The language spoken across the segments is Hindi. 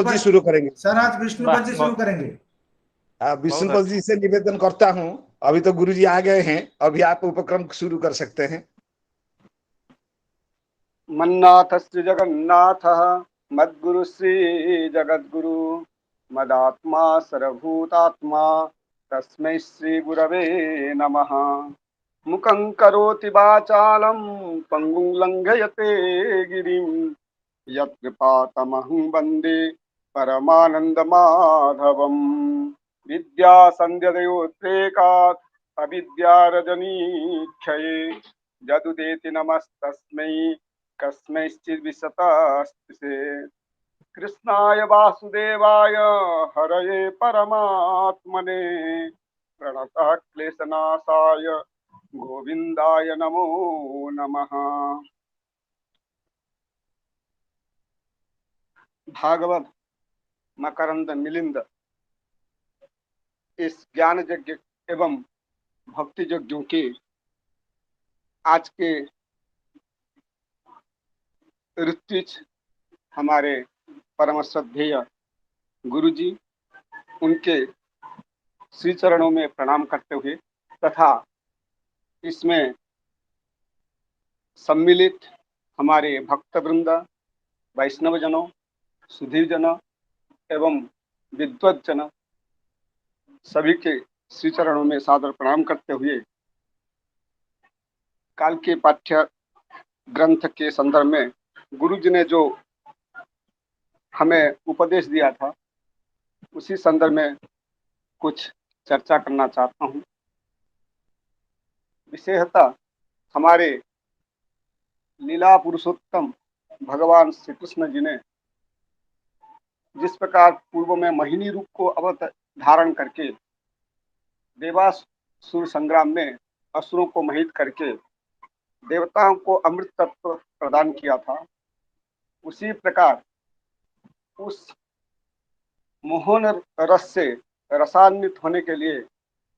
जी शुरू करेंगे। सर आज विष्णुपद वाह, जी शुरू बहुत करेंगे। बहुत विष्णुपद अच्छा। जी से निवेदन करता हूँ, अभी तो गुरु जी आ गए हैं, अभी आप उपक्रम शुरू कर सकते हैं। मन्नाथ श्री जगन्नाथ मद्गुरु श्री जगद्गुरु मदात्मा सर्वभूतात्मा तस्मै श्री गुरवे नमः। मुखं करोति वाचालं पङ्गुं लङ्घयते गिरिं यत्कृपातमहं वन्दे परमानन्दमाधवम्। विद्यासन्ध्यदयोद्रेकात् अविद्यारजनीक्षये यदुदेति नमस्तस्मै कस्मैश्चिद्विशतस्तिषे। कृष्णाय वासुदेवाय हरये परमात्मने प्रणतः क्लेशनाशाय गोविंदाय नमो नमः। भागवत मकरंद मिलिंद इस ज्ञान यज्ञ एवं भक्ति यज्ञों के आज के ऋत्विज हमारे परम श्रद्धेय गुरु जी, उनके श्री चरणों में प्रणाम करते हुए तथा इसमें सम्मिलित हमारे भक्त वृंद, वैष्णव जनों, सुधीर जनों एवं विद्वत जन सभी के श्री चरणों में सादर प्रणाम करते हुए काल के पाठ्य ग्रंथ के संदर्भ में गुरु जी ने जो हमें उपदेश दिया था उसी संदर्भ में कुछ चर्चा करना चाहता हूँ। विशेषतः हमारे लीला पुरुषोत्तम भगवान श्री कृष्ण जी ने जिस प्रकार पूर्व में मोहिनी रूप को अवधारण करके देवासुर संग्राम में असुरों को मोहित करके देवताओं को अमृत तत्व प्रदान किया था, उसी प्रकार उस मोहन रस से रसान्वित होने के लिए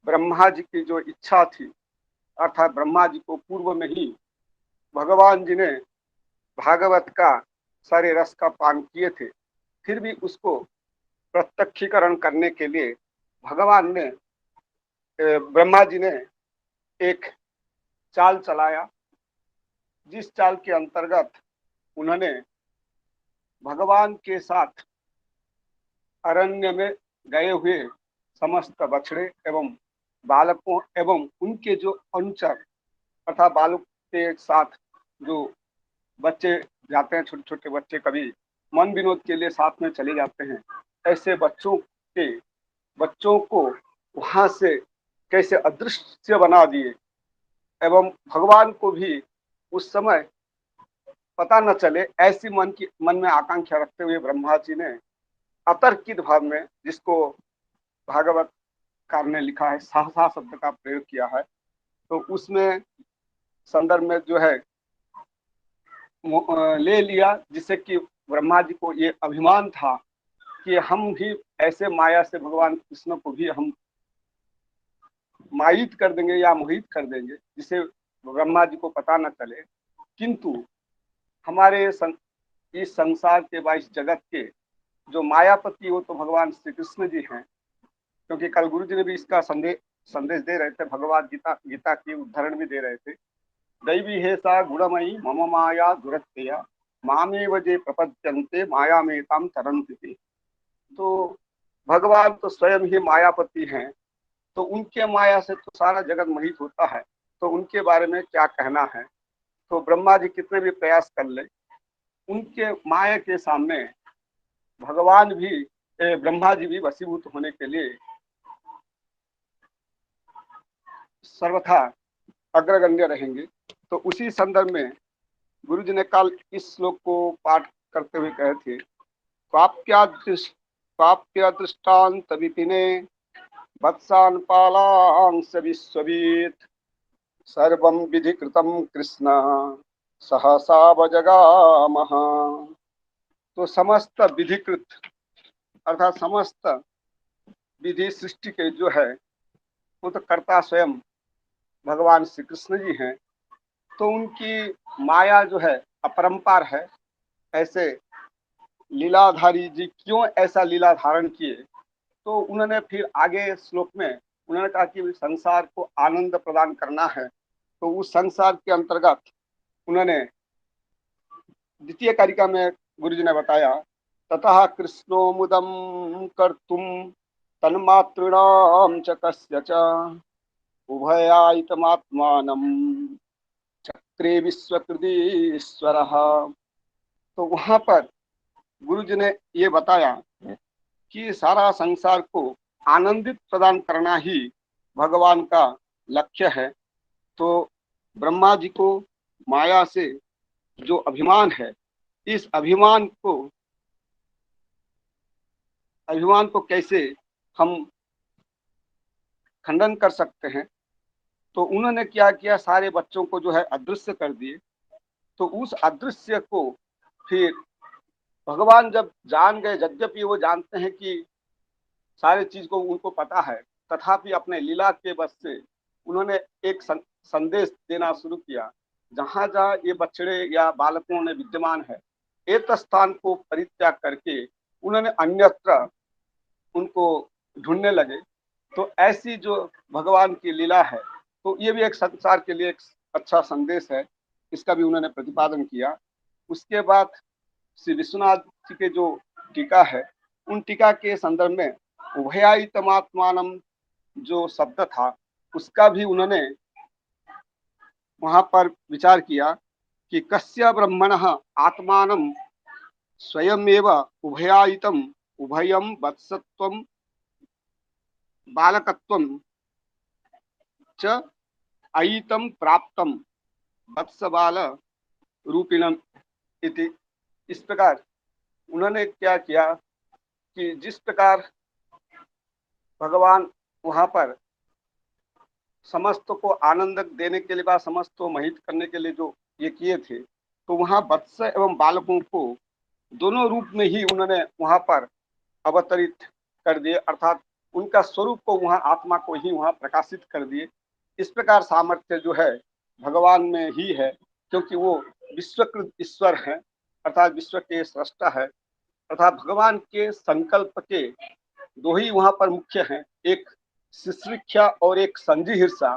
ब्रह्मा जी की जो इच्छा थी, अर्थात ब्रह्मा जी को पूर्व में ही भगवान जी ने भागवत का सारे रस का पान किए थे, फिर भी उसको प्रत्यक्षीकरण करने के लिए भगवान ने ब्रह्मा जी ने एक चाल चलाया, जिस चाल के अंतर्गत उन्होंने भगवान के साथ अरण्य में गए हुए समस्त बछड़े एवं बालकों एवं उनके जो अनुचर अर्थात बालक के साथ जो बच्चे जाते हैं, छोटे छोटे बच्चे कभी मन विनोद के लिए साथ में चले जाते हैं, ऐसे बच्चों को वहां से कैसे अदृश्य बना दिए एवं भगवान को भी उस समय पता न चले, ऐसी मन में आकांक्षा रखते हुए ब्रह्मा जी ने अतर्कित भाव में, जिसको भागवत कार ने लिखा है सहसा शब्द का प्रयोग किया है, तो उसमें संदर्भ में जो है ले लिया, जिससे कि ब्रह्मा जी को ये अभिमान था कि हम भी ऐसे माया से भगवान कृष्ण को भी हम माहित कर देंगे या मोहित कर देंगे जिसे ब्रह्मा जी को पता न चले। किंतु हमारे इस संसार के व इस जगत के जो मायापति वो तो भगवान श्री कृष्ण जी हैं, क्योंकि कल गुरु जी ने भी इसका संदेश दे रहे थे, भगवद गीता की उदाहरण भी दे रहे थे। दैवी है सा गुणमयी मम माया दुरत्यया मामेव जे प्रपद्यन्ते माया में ताम तरन्ति। तो भगवान तो स्वयं ही मायापति हैं, तो उनके माया से तो सारा जगत मोहित होता है, तो उनके बारे में क्या कहना है। तो ब्रह्मा जी कितने भी प्रयास कर ले, उनके माया के सामने भगवान भी ब्रह्मा जी भी वशीभूत होने के लिए सर्वथा अग्रगण्य रहेंगे। तो उसी संदर्भ में गुरु जी ने कल इस श्लोक को पाठ करते हुए कहे थे, प्राप्य दृष्टांत विपिने वत्सान पालांस विश्ववीत सर्वं विधिकृतं कृष्ण सहसा वजगामः। तो समस्त विधिकृत अर्थात समस्त विधि सृष्टि के जो है वो तो कर्ता स्वयं भगवान श्री कृष्ण जी हैं, तो उनकी माया जो है अपरंपार है। ऐसे लीलाधारी जी क्यों ऐसा लीला धारण किए, तो उन्होंने फिर आगे श्लोक में उन्होंने कहा कि संसार को आनंद प्रदान करना है। तो उस संसार के अंतर्गत उन्होंने द्वितीय कारिका में गुरु जी ने बताया, ततः कृष्णो मुदम कर्तुम तन्मातॄणाम च कस्य च उभयायितमात्मानं चक्रे विश्वकृदीश्वरः। तो वहां पर गुरु जी ने ये बताया कि सारा संसार को आनंदित प्रदान करना ही भगवान का लक्ष्य है। तो ब्रह्मा जी को माया से जो अभिमान है, इस अभिमान को कैसे हम खंडन कर सकते हैं। तो उन्होंने क्या किया, सारे बच्चों को जो है अदृश्य कर दिए। तो उस अदृश्य को फिर भगवान जब जान गए, यद्यपि वो जानते हैं कि सारे चीज को उनको पता है, तथापि अपने लीला के बस से उन्होंने एक संदेश देना शुरू किया। जहां जहां ये बछड़े या बालकों में विद्यमान है, एक स्थान को परित्याग करके उन्होंने अन्यत्र उनको ढूंढने लगे। तो ऐसी जो भगवान की लीला है, तो ये भी एक संसार के लिए एक अच्छा संदेश है, इसका भी उन्होंने प्रतिपादन किया। उसके बाद श्री विश्वनाथ जी के जो टीका है, उन टीका के संदर्भ में उभयायितमात्मानम जो शब्द था, उसका भी उन्होंने वहां पर विचार किया कि कस्य ब्रह्मणः आत्मानं स्वयमेव उभयायितम उभयम वत्सत्वम बालकत्वम च अयितम प्राप्तम वत्स बाल रूपिणम इति। इस प्रकार उन्होंने क्या किया कि जिस प्रकार भगवान वहां पर समस्त को आनंद देने के लिए बाद समस्त को मोहित करने के लिए जो ये किए थे, तो वहां वत्स एवं बालकों को दोनों रूप में ही उन्होंने वहां पर अवतरित कर दिए, अर्थात उनका स्वरूप को वहां आत्मा को ही वहां प्रकाशित कर दिए। इस प्रकार सामर्थ्य जो है भगवान में ही है, क्योंकि वो विश्वकृत ईश्वर है, अर्थात विश्व के सृष्टा है। अर्थात भगवान के संकल्प के दो ही वहां पर मुख्य हैं, एक शिश्रिक्षा और एक संजिहिर्षा।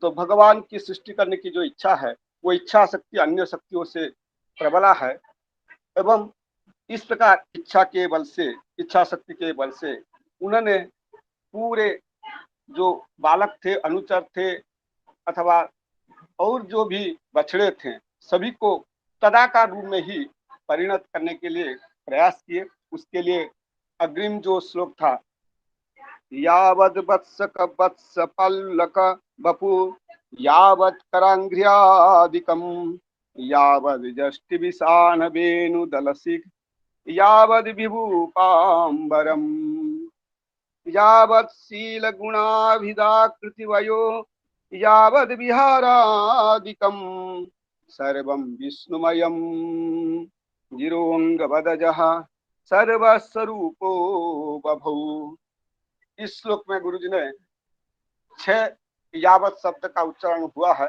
तो भगवान की सृष्टि करने की जो इच्छा है, वो इच्छा शक्ति अन्य शक्तियों से प्रबला है। एवं इस प्रकार इच्छा शक्ति के बल से उन्होंने पूरे जो बालक थे, अनुचर थे, अथवा और जो भी बछड़े थे, सभी को तदाकार रूप में ही परिणत करने के लिए प्रयास किए। उसके लिए अग्रिम जो श्लोक था, यावद वत्स वत्स पल्लक बपु यावत् करांघ्र्यादिकम यावद जष्टि विशान वेणु दलसिक यावद विभूपाम्बरम यावत् शील गुणाभिधाकृतिवयो यावद विहारादिकम सर्वं विष्णुमयं जिरोंगवदजः सर्वस्वरूपो बभौ। इस श्लोक में गुरु जी ने 6 यावत शब्द का उच्चारण हुआ है,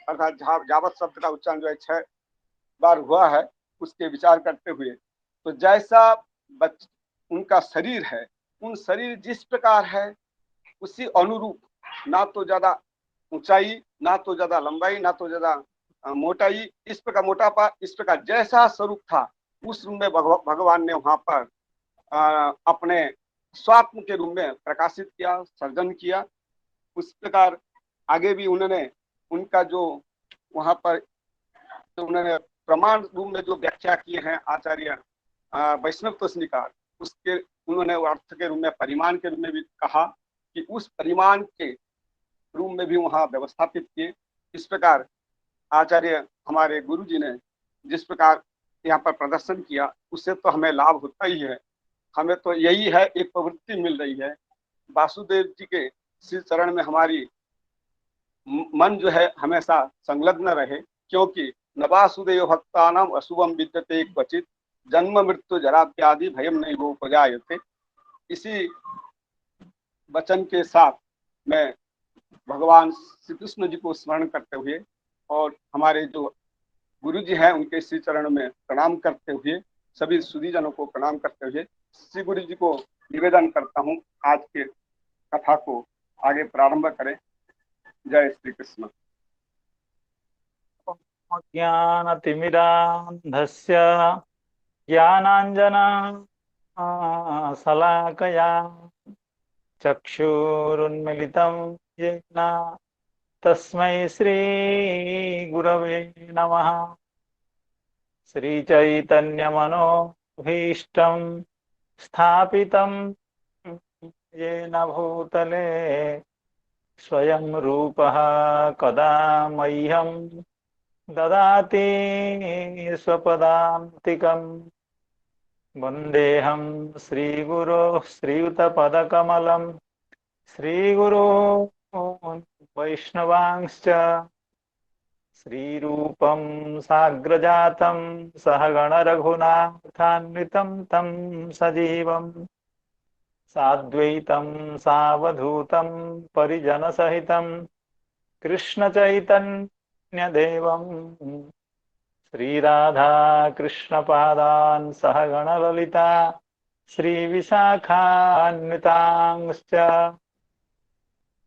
अर्थात यावत शब्द का उच्चारण जो है 6 बार हुआ है, उसके विचार करते हुए। तो जैसा उनका शरीर है, उन शरीर जिस प्रकार है उसी अनुरूप, ना तो ज्यादा ऊंचाई, ना तो ज्यादा लंबाई, ना तो ज्यादा मोटाई, इस प्रकार मोटापा, इस प्रकार जैसा स्वरूप था उस रूप में भगवान ने वहां पर अपने स्वात्म के रूप में प्रकाशित किया, सर्जन किया। उस प्रकार आगे भी उन्होंने उनका जो वहां पर तो उन्होंने प्रमाण रूप में जो व्याख्या किए हैं आचार्य वैष्णव तोषनिकार, उसके उन्होंने अर्थ के रूप में, परिमाण के रूप में भी कहा कि उस परिमाण के रूप में भी वहां व्यवस्थापित किए। इस प्रकार आचार्य हमारे गुरु जी ने जिस प्रकार यहाँ पर प्रदर्शन किया, उससे तो हमें लाभ होता ही है। हमें तो यही है, एक प्रवृत्ति मिल रही है, वासुदेव जी के श्री चरण में हमारी मन जो है हमेशा संलग्न रहे, क्योंकि न वासुदेव भक्तानाम अशुभम विद्यते क्वचित जन्म मृत्यु जरा व्याधि भयम नहीं वो उपजायते। इसी वचन के साथ मैं भगवान श्री कृष्ण जी को स्मरण करते हुए और हमारे जो गुरु जी हैं उनके श्री चरण में प्रणाम करते हुए सभी सुधीजनों को प्रणाम करते हुए श्री गुरु जी को निवेदन करता हूँ आज के कथा को आगे प्रारंभ करें। जय श्री कृष्ण। ज्ञानतिमिरान्धस्य ज्ञानाञ्जना शलाकया चक्षुरुन्मिलितं येन तस्मै श्रीगुरवे नमः। श्रीचैतन्यमनोभीष्टं स्थापितं येन भूतले स्वयं रूपः कदा मह्यं ददाति स्वपदान्तिकम्। वन्देऽहं श्रीगुरोः श्रीयुतपदकमलं श्रीगुरो वैष्णवांश्च श्रीरूपं साग्रजातं सहगणरघुनाथान्वितं तं सजीवं साद्वैतं सावधूतं परिजनसहितं कृष्णचैतन्यदेवं श्रीराधा कृष्णपादान् सहगणललिता श्रीविशाखान्वितांश्च।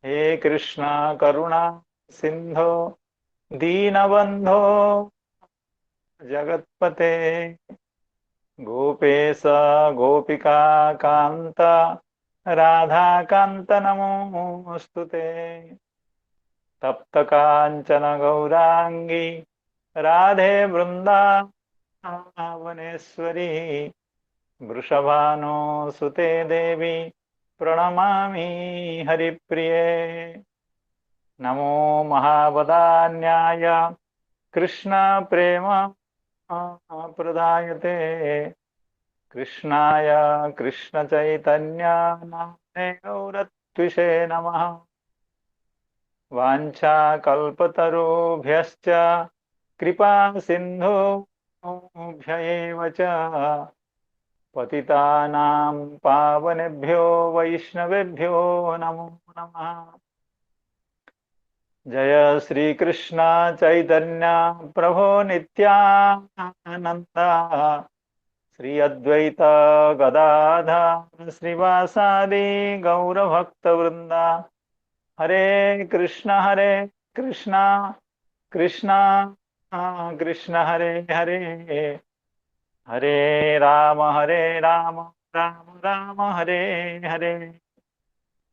हे कृष्ण करुणा सिन्धो दीनबन्धो जगत्पते गोपेश गोपिका कान्त राधाकान्त नमोऽस्तुते। तप्त काञ्चन गौरांगी राधे वृन्दावनेश्वरी वृषभानुसुते देवी प्रणमामि हरिप्रिये। नमो महावदान्याय कृष्ण प्रेम प्रदायते कृष्णाय कृष्ण चैतन्य नामने गौरत्विषे नमः। वाञ्छा कल्पतरुभ्यश्च कृपा सिन्धुभ्य एव च पतितानां पावनेभ्यो वैष्णवेभ्यो नमो नमः। जय श्री कृष्ण चैतन्य प्रभो नित्यानंद श्री अद्वैत गदाधर श्रीवासादि गौरभक्तवृंदा। हरे कृष्ण कृष्ण कृष्ण हरे हरे हरे राम राम राम हरे हरे।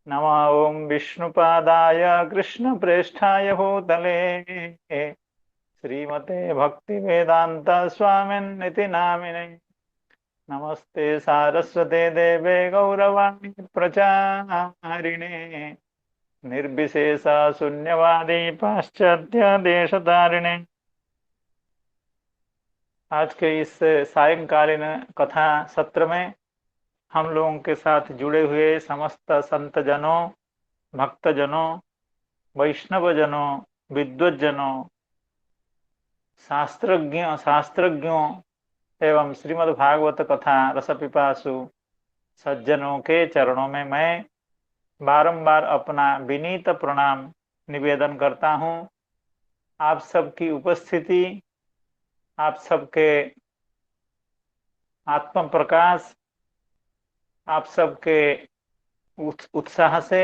नमः ओं विष्णुपादाय कृष्णप्रेष्ठाय भूतले श्रीमते भक्तिवेदांत स्वामिन्निति नामिने। नमस्ते सारस्वते देवे गौरवाणी प्रचारिणे निर्विशेष शून्यवादी पाश्चात्य देशतारिणे। आज के इस सायंकालीन कथा सत्र में हम लोगों के साथ जुड़े हुए समस्त संतजनों, भक्तजनों, वैष्णवजनों, विद्वज्जनों, शास्त्रज्ञों एवं श्रीमद् भागवत कथा रसपिपासु सज्जनों के चरणों में मैं बारंबार अपना विनीत प्रणाम निवेदन करता हूँ। आप सबकी उपस्थिति, आप सबके आत्म प्रकाश, आप सबके उत्साह से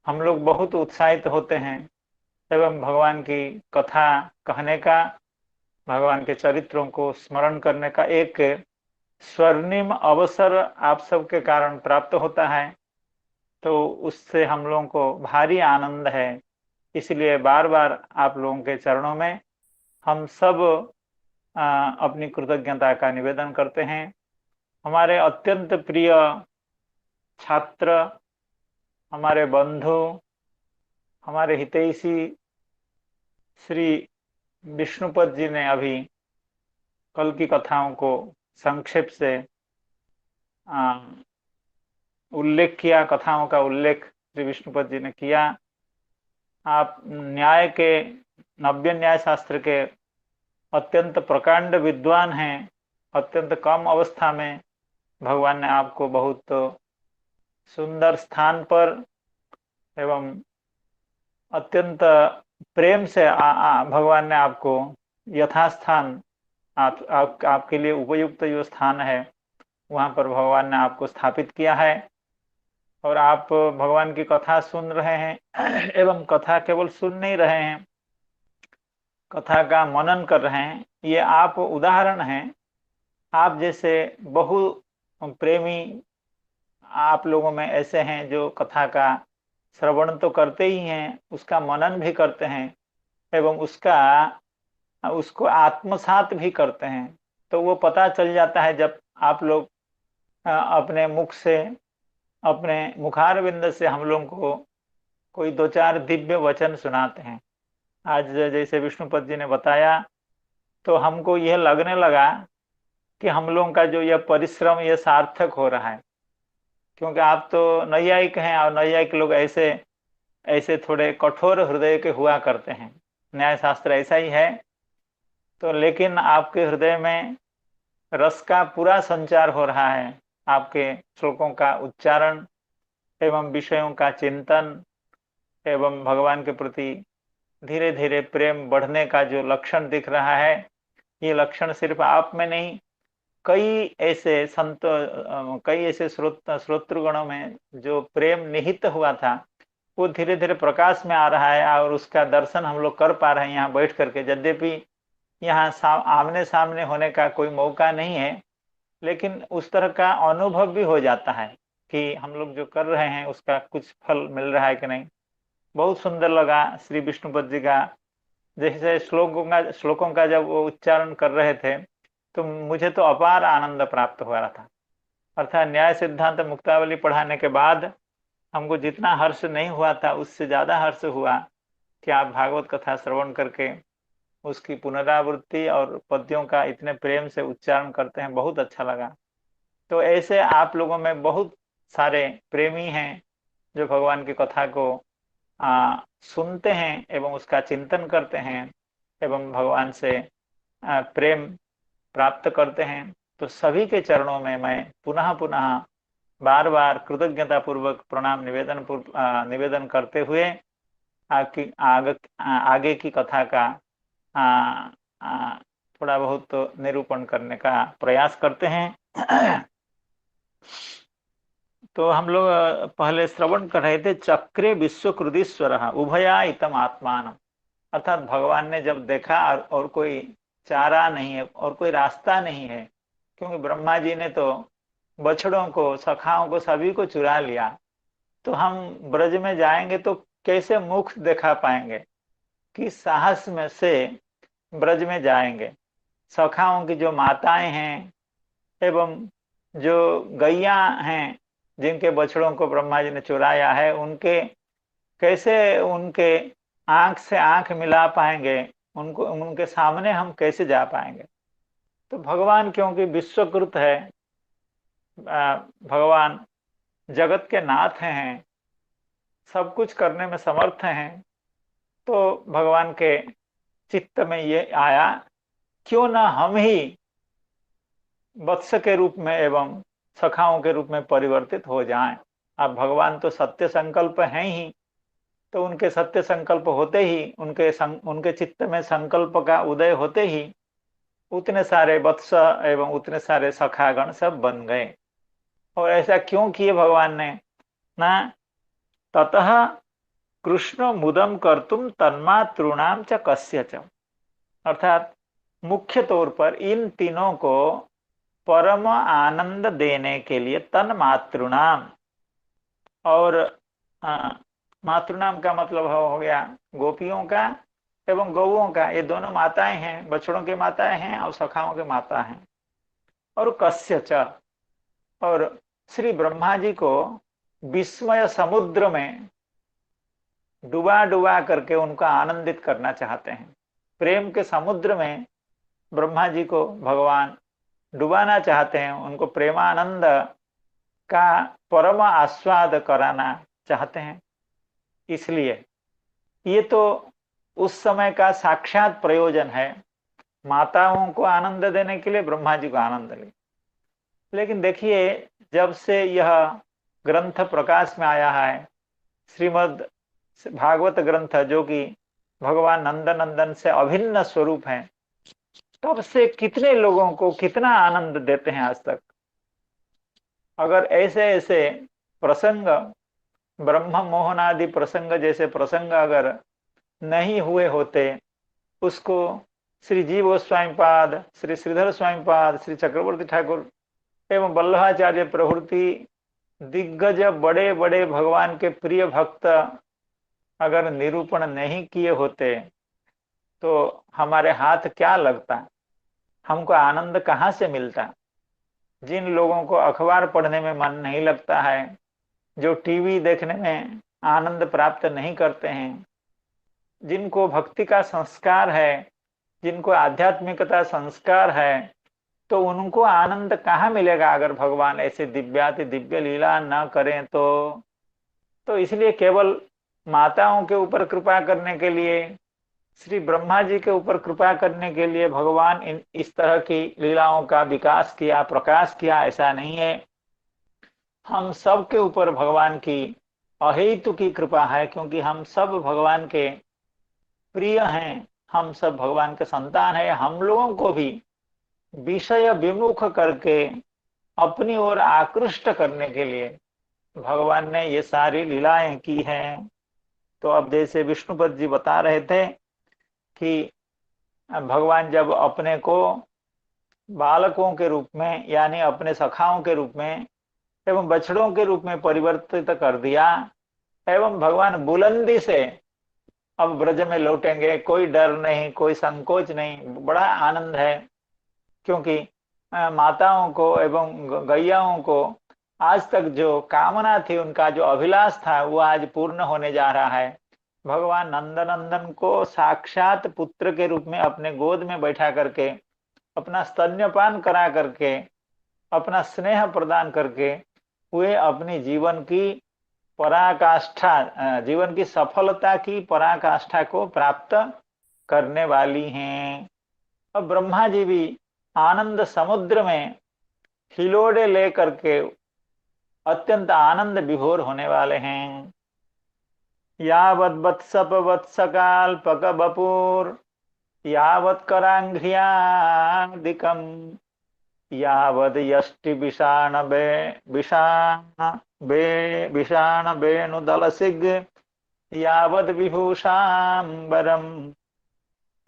हम लोग बहुत उत्साहित होते हैं एवं भगवान की कथा कहने का, भगवान के चरित्रों को स्मरण करने का एक स्वर्णिम अवसर आप सबके कारण प्राप्त होता है। तो उससे हम लोगों को भारी आनंद है। इसलिए बार बार आप लोगों के चरणों में हम सब अपनी कृतज्ञता का निवेदन करते हैं। हमारे अत्यंत प्रिय छात्र, हमारे बंधु, हमारे हितैषी श्री विष्णुपद जी ने अभी कल की कथाओं को संक्षेप से उल्लेख किया, कथाओं का उल्लेख श्री विष्णुपद जी ने किया। आप न्याय के, नव्य न्याय शास्त्र के अत्यंत प्रकांड विद्वान हैं। अत्यंत कम अवस्था में भगवान ने आपको बहुत सुंदर स्थान पर एवं अत्यंत प्रेम से भगवान ने आपको यथास्थान आपके लिए उपयुक्त जो स्थान है वहाँ पर भगवान ने आपको स्थापित किया है और आप भगवान की कथा सुन रहे हैं एवं कथा केवल सुन नहीं रहे हैं, कथा का मनन कर रहे हैं। ये आप उदाहरण हैं। आप जैसे बहु प्रेमी आप लोगों में ऐसे हैं जो कथा का श्रवण तो करते ही हैं, उसका मनन भी करते हैं एवं उसको आत्मसात भी करते हैं। तो वो पता चल जाता है जब आप लोग अपने मुख से, अपने मुखारविंद से हम लोग को कोई दो चार दिव्य वचन सुनाते हैं। आज जैसे विष्णुपद जी ने बताया तो हमको यह लगने लगा कि हम लोगों का जो यह परिश्रम यह सार्थक हो रहा है, क्योंकि आप तो नैयायिक हैं और नैयायिक लोग ऐसे ऐसे थोड़े कठोर हृदय के हुआ करते हैं, न्याय शास्त्र ऐसा ही है। तो लेकिन आपके हृदय में रस का पूरा संचार हो रहा है, आपके श्लोकों का उच्चारण एवं विषयों का चिंतन एवं भगवान के प्रति धीरे धीरे प्रेम बढ़ने का जो लक्षण दिख रहा है, ये लक्षण सिर्फ आप में नहीं, कई ऐसे कई ऐसे श्रोतृगणों में जो प्रेम निहित हुआ था वो धीरे धीरे प्रकाश में आ रहा है और उसका दर्शन हम लोग कर पा रहे हैं यहाँ बैठ करके। यद्यपि यहाँ आमने सामने होने का कोई मौका नहीं है, लेकिन उस तरह का अनुभव भी हो जाता है कि हम लोग जो कर रहे हैं उसका कुछ फल मिल रहा है कि नहीं। बहुत सुंदर लगा श्री विष्णुपद जी का, जैसे श्लोकों का जब वो उच्चारण कर रहे थे तो मुझे तो अपार आनंद प्राप्त हो रहा था। अर्थात न्याय सिद्धांत मुक्तावली पढ़ाने के बाद हमको जितना हर्ष नहीं हुआ था उससे ज्यादा हर्ष हुआ कि आप भागवत कथा श्रवण करके उसकी पुनरावृत्ति और पद्यों का इतने प्रेम से उच्चारण करते हैं, बहुत अच्छा लगा। तो ऐसे आप लोगों में बहुत सारे प्रेमी हैं जो भगवान की कथा को सुनते हैं एवं उसका चिंतन करते हैं एवं भगवान से प्रेम प्राप्त करते हैं। तो सभी के चरणों में मैं पुनः पुनः बार बार कृतज्ञता पूर्वक प्रणाम निवेदन करते हुए आगे की कथा का थोड़ा बहुत तो निरूपण करने का प्रयास करते हैं। तो हम लोग पहले श्रवण कर रहे थे, चक्रे विश्वकृदीश्वर उभया इतम आत्मान। अर्थात भगवान ने जब देखा और कोई चारा नहीं है और कोई रास्ता नहीं है, क्योंकि ब्रह्मा जी ने तो बछड़ों को, सखाओं को, सभी को चुरा लिया, तो हम ब्रज में जाएंगे तो कैसे मुख दिखा पाएंगे, किस साहस में से ब्रज में जाएंगे। सखाओं की जो माताएं हैं एवं जो गैया हैं जिनके बछड़ों को ब्रह्मा जी ने चुराया है, उनके कैसे उनके आंख से आंख मिला पाएंगे, उनको उनके सामने हम कैसे जा पाएंगे। तो भगवान क्योंकि विश्वकृत है, भगवान जगत के नाथ हैं, सब कुछ करने में समर्थ हैं, तो भगवान के चित्त में ये आया क्यों ना हम ही वत्स के रूप में एवं सखाओं के रूप में परिवर्तित हो जाएं। अब भगवान तो सत्य संकल्प हैं ही, तो उनके सत्य संकल्प होते ही, उनके चित्त में संकल्प का उदय होते ही उतने सारे वत्स एवं उतने सारे सखागण सब बन गए। और ऐसा क्यों किए भगवान ने ना, ततः कृष्ण मुदम कर्तुम तन्मातॄणाम च कस्य च। अर्थात मुख्य तौर पर इन तीनों को परम आनंद देने के लिए तन्मातॄणाम, और मातृनाम का मतलब हो गया गोपियों का एवं गौओं का, ये दोनों माताएं हैं, बछड़ों की माताएं हैं और सखाओं की माता हैं। और कस्य च, और श्री ब्रह्मा जी को विस्मय समुद्र में डुबा डुबा करके उनका आनंदित करना चाहते हैं। प्रेम के समुद्र में ब्रह्मा जी को भगवान डुबाना चाहते हैं, उनको प्रेमानंद का परम आस्वाद कराना चाहते हैं। इसलिए ये तो उस समय का साक्षात प्रयोजन है, माताओं को आनंद देने के लिए ब्रह्मा जी को आनंद ले। लेकिन देखिए, जब से यह ग्रंथ प्रकाश में आया है, श्रीमद् भागवत ग्रंथ, जो कि भगवान नंदनंदन से अभिन्न स्वरूप है, तब से कितने लोगों को कितना आनंद देते हैं आज तक। अगर ऐसे ऐसे प्रसंग, ब्रह्म मोहन आदि प्रसंग जैसे प्रसंग अगर नहीं हुए होते, उसको श्री जीव गोस्वामी पाद, श्री श्रीधर स्वामी पाद, श्री चक्रवर्ती ठाकुर एवं वल्लभाचार्य प्रभृति दिग्गज बड़े बड़े भगवान के प्रिय भक्त अगर निरूपण नहीं किए होते तो हमारे हाथ क्या लगता, हमको आनंद कहाँ से मिलता। जिन लोगों को अखबार पढ़ने में मन नहीं लगता है, जो टीवी देखने में आनंद प्राप्त नहीं करते हैं, जिनको भक्ति का संस्कार है, जिनको आध्यात्मिकता संस्कार है, तो उनको आनंद कहाँ मिलेगा अगर भगवान ऐसे दिव्याति दिव्य लीला न करें तो इसलिए केवल माताओं के ऊपर कृपा करने के लिए, श्री ब्रह्मा जी के ऊपर कृपा करने के लिए भगवान इस तरह की लीलाओं का विकास किया, प्रकाश किया, ऐसा नहीं है। हम सब के ऊपर भगवान की अहेतु की कृपा है, क्योंकि हम सब भगवान के प्रिय हैं, हम सब भगवान के संतान हैं। हम लोगों को भी विषय विमुख करके अपनी ओर आकृष्ट करने के लिए भगवान ने ये सारी लीलाएं की हैं। तो अब जैसे विष्णुपद जी बता रहे थे कि भगवान जब अपने को बालकों के रूप में यानी अपने सखाओं के रूप में एवं बछड़ों के रूप में परिवर्तित कर दिया, एवं भगवान बुलंदी से अब ब्रज में लौटेंगे, कोई डर नहीं, कोई संकोच नहीं, बड़ा आनंद है। क्योंकि माताओं को एवं गैयाओं को आज तक जो कामना थी, उनका जो अभिलाष था, वो आज पूर्ण होने जा रहा है। भगवान नंदनंदन को साक्षात पुत्र के रूप में अपने गोद में बैठा करके, अपना स्तन्यपान करा करके, अपना स्नेह प्रदान करके वे अपनी जीवन की पराकाष्ठा, जीवन की सफलता की पराकाष्ठा को प्राप्त करने वाली हैं। अब ब्रह्मा जी भी आनंद समुद्र में हिलोड़े लेकर के अत्यंत आनंद विभोर होने वाले हैं। यावत् वत्सप वत्सकाल्पक बपुर यावत् करांघ्रियादिकम यावद यष्टि विषाण वेणुदलसिग यावद विभूषाम्बरम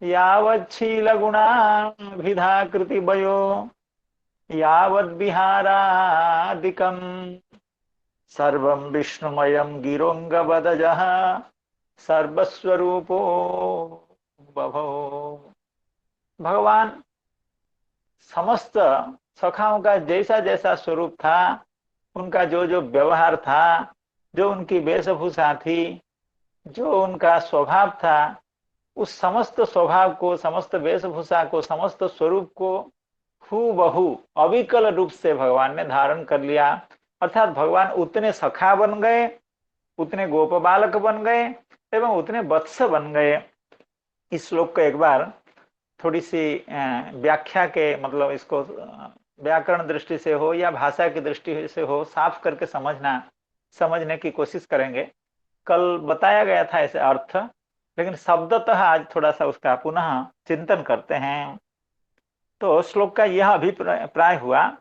यावच्छीलगुणाभिधाकृति वयो यावद्विहारादिकम् सर्वं विष्णुमयं गिरोङ्गवदजः सर्वस्वरूपो बभो। भगवान समस्त सखाओं का जैसा जैसा स्वरूप था, उनका जो जो व्यवहार था, जो उनकी वेशभूषा थी, जो उनका स्वभाव था, उस समस्त स्वभाव को, समस्त वेशभूषा को, समस्त स्वरूप को हूबहू अविकल रूप से भगवान ने धारण कर लिया। अर्थात भगवान उतने सखा बन गए, उतने गोप बालक बन गए एवं उतने वत्स बन गए। इस श्लोक को एक बार थोड़ी सी व्याख्या के, मतलब इसको व्याकरण दृष्टि से हो या भाषा की दृष्टि से हो, साफ करके समझने की कोशिश करेंगे। कल बताया गया था ऐसे अर्थ, लेकिन शब्दतः आज थोड़ा सा उसका पुनः चिंतन करते हैं। तो श्लोक का यह अभिप्राय हुआ,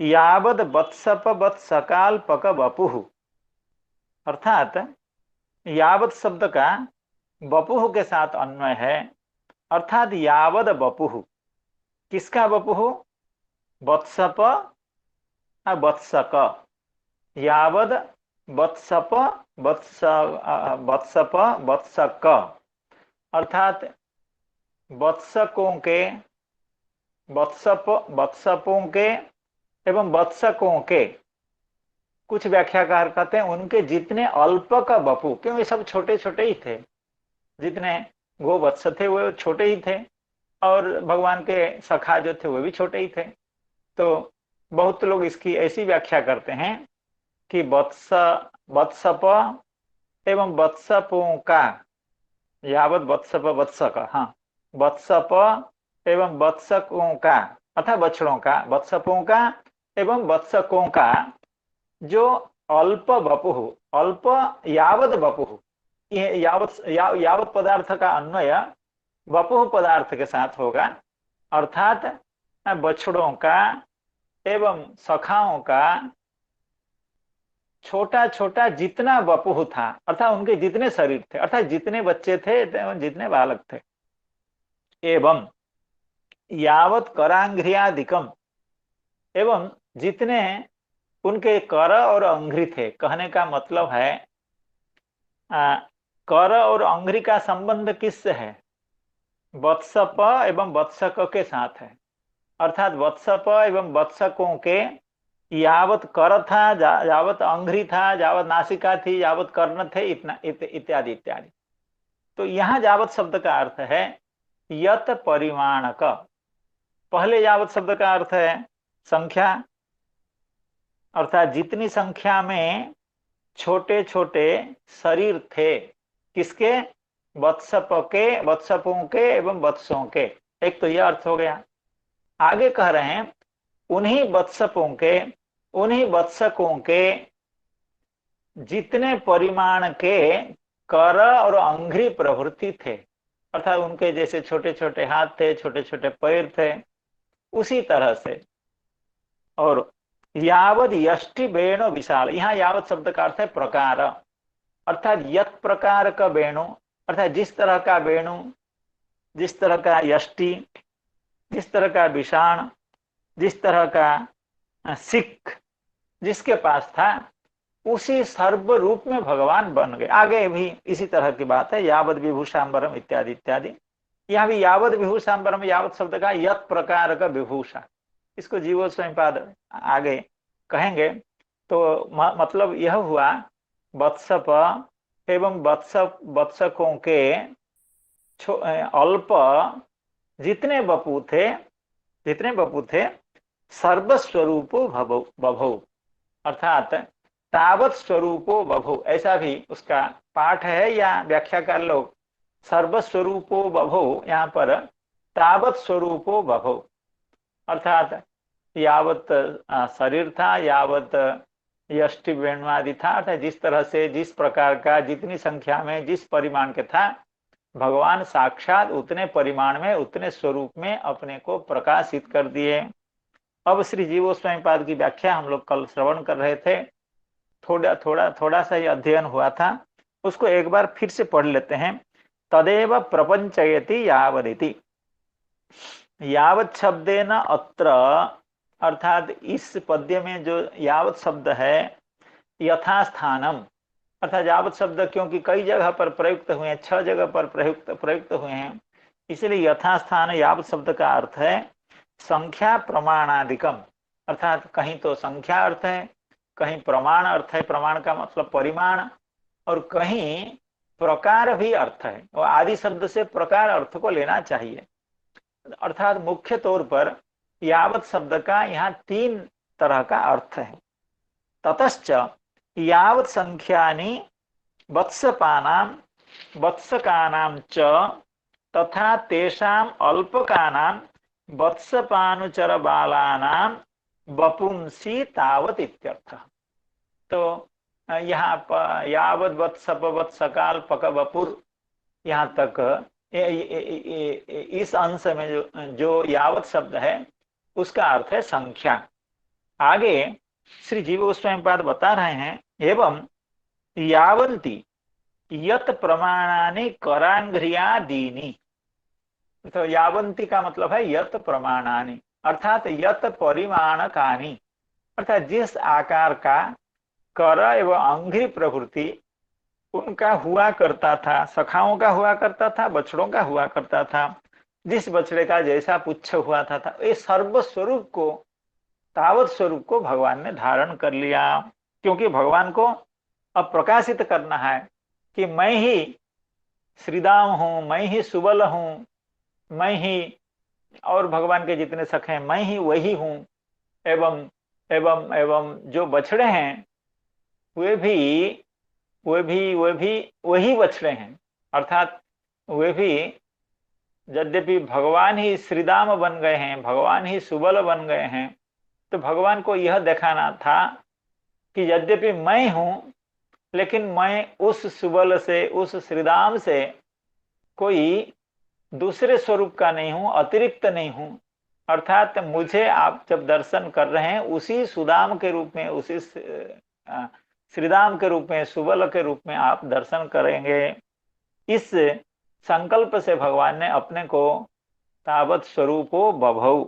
यावद वत्सप वत्सकाल्पक वपुः, अर्थात यावत शब्द का वपुः के साथ अन्वय है। अर्थात यावद वपुः, किसका वपुः? वत्सप वत्सक, यावद वत्सप वत्सक, अर्थात वत्सकों के, वत्सपों के एवं वत्सकों के, कुछ व्याख्याकार कहते हैं उनके जितने अल्प का वपु, क्यों ये सब छोटे छोटे ही थे, जितने गोवत्स थे वो छोटे ही थे और भगवान के सखा जो थे वो भी छोटे ही थे। तो बहुत लोग इसकी ऐसी व्याख्या करते हैं कि वत्सप एवं वत्सपों का, यावत वत्सप वत्सक, हाँ, वत्सप एवं वत्सकों का अर्थात बछड़ों का, वत्सपों का एवं वत्सकों का जो अल्प वपुः, अल्प यावत वपुः, यावत पदार्थ का अन्वय वपुः पदार्थ के साथ होगा। अर्थात बछड़ों का एवं सखाओं का छोटा छोटा जितना वपुः था, अर्थात उनके जितने शरीर थे, अर्थात जितने बच्चे थे एवं जितने बालक थे, एवं यावत करांघ्रियादिकम, एवं जितने उनके कर और अंघ्रि थे। कहने का मतलब है कर और अंघ्रि का संबंध किससे है? वत्सप एवं वत्सक के साथ है। अर्थात वत्सप एवं वत्सकों के यावत कर था, यावत अंघ्रि था, यावत नासिका थी, यावत कर्ण थे, इतना इत्यादि इत्यादि। तो यहाँ यावत शब्द का अर्थ है यत परिमाणक। पहले यावत शब्द का अर्थ है संख्या, अर्थात जितनी संख्या में छोटे छोटे शरीर थे, किसके? वत्सपों के एवं वत्सों के। एक तो यह अर्थ हो गया। आगे कह रहे हैं उन्हीं वत्सपों के, उन्हीं वत्सकों के जितने परिमाण के कर और अंघ्रि प्रभृति थे, अर्थात उनके जैसे छोटे छोटे हाथ थे, छोटे छोटे पैर थे, उसी तरह से। और यावद यष्टि वेणु विशाल, यहाँ यावत शब्द का अर्थ है प्रकार, अर्थात यत प्रकार का वेणु, अर्थात जिस तरह का वेणु, जिस तरह का यष्टि, जिस तरह का विषाण, जिस तरह का सिख जिसके पास था, उसी सर्व रूप में भगवान बन गए। आगे भी इसी तरह की बात है, यावद विभूषांबरम इत्यादि इत्यादि। यहाँ भी यावद विभूषांबरम, यावत शब्द का यत प्रकार का विभूषा, इसको जीवो स्वयंपाद आगे कहेंगे। तो मतलब यह हुआ वत्सप एवं वत्सकों के अल्प जितने बपू थे सर्वस्वरूपो बभौ, अर्थात तावत स्वरूपो बभौ, ऐसा भी उसका पाठ है या व्याख्याकार लोग। सर्वस्वरूपो बभौ, यहाँ पर तावत स्वरूपो बभौ, अर्थात यावत शरीर था, यावत यष्टि वेणुआदि था, अर्थात जिस तरह से, जिस प्रकार का, जितनी संख्या में, जिस परिमाण के था, भगवान साक्षात उतने परिमाण में, उतने स्वरूप में अपने को प्रकाशित कर दिए। अब श्री जीवो स्वयंपाद की व्याख्या हम लोग कल श्रवण कर रहे थे, थोड़ा सा ही अध्ययन हुआ था, उसको एक बार फिर से पढ़ लेते हैं। तदेव प्रपंचयति यावदिति, यावत शब्देन अत्र, अर्थात इस पद्य में जो यावत शब्द है यथास्थानम, अर्थात यावत शब्द क्योंकि कई जगह पर प्रयुक्त हुए हैं, 6 जगह पर प्रयुक्त हुए हैं, इसलिए यथास्थान यावत शब्द का अर्थ है संख्या प्रमाणादिकम, अर्थात कहीं तो संख्या अर्थ है, कहीं प्रमाण अर्थ है, प्रमाण का मतलब परिमाण, और कहीं प्रकार भी अर्थ है। और आदि शब्द से प्रकार अर्थ को लेना चाहिए। अर्थात मुख्य तौर पर यावत शब्द का यहाँ 3 तरह का अर्थ है। ततश्च यावत संख्यानि वत्सपानाम वत्सकानाम च तथा तेषाम अल्पकानाम वत्सपानुचर बालानाम वपुंसी तावत इत्यर्थ। तो यहाँ पर यावत वत्सप वत्सकाल पक वपुर, यहाँ तक इस अंश में जो यावत शब्द है उसका अर्थ है संख्या। आगे श्री जीव स्वयंपाद बता रहे हैं एवं यावंती यत प्रमाणानि करांघ्रियादीनि, तो यावंती का मतलब है यत प्रमाणानि, अर्थात यत परिमाणकानि, अर्थात जिस आकार का कर एवं अंघ्रि प्रवृत्ति उनका हुआ करता था, सखाओं का हुआ करता था, बछड़ों का हुआ करता था, जिस बछड़े का जैसा पुच्छ हुआ था ये सर्व स्वरूप को, तावत स्वरूप को भगवान ने धारण कर लिया। क्योंकि भगवान को अब प्रकाशित करना है कि मैं ही श्रीदाम हूं, मैं ही सुबल हूं, मैं ही, और भगवान के जितने सखे हैं मैं ही वही हूं, एवं एवं एवं जो बछड़े हैं वे भी वही बछड़े हैं, अर्थात वे भी यद्यपि भगवान ही श्रीदाम बन गए हैं, भगवान ही सुबल बन गए हैं, तो भगवान को यह दिखाना था कि यद्यपि मैं हूं लेकिन मैं उस सुबल से, उस श्रीदाम से कोई दूसरे स्वरूप का नहीं हूं, अतिरिक्त नहीं हूं। अर्थात मुझे आप जब दर्शन कर रहे हैं उसी सुदाम के रूप में, उसी श्रीराम के रूप में, सुबल के रूप में आप दर्शन करेंगे। इस संकल्प से भगवान ने अपने को तावत स्वरूपो बभौ।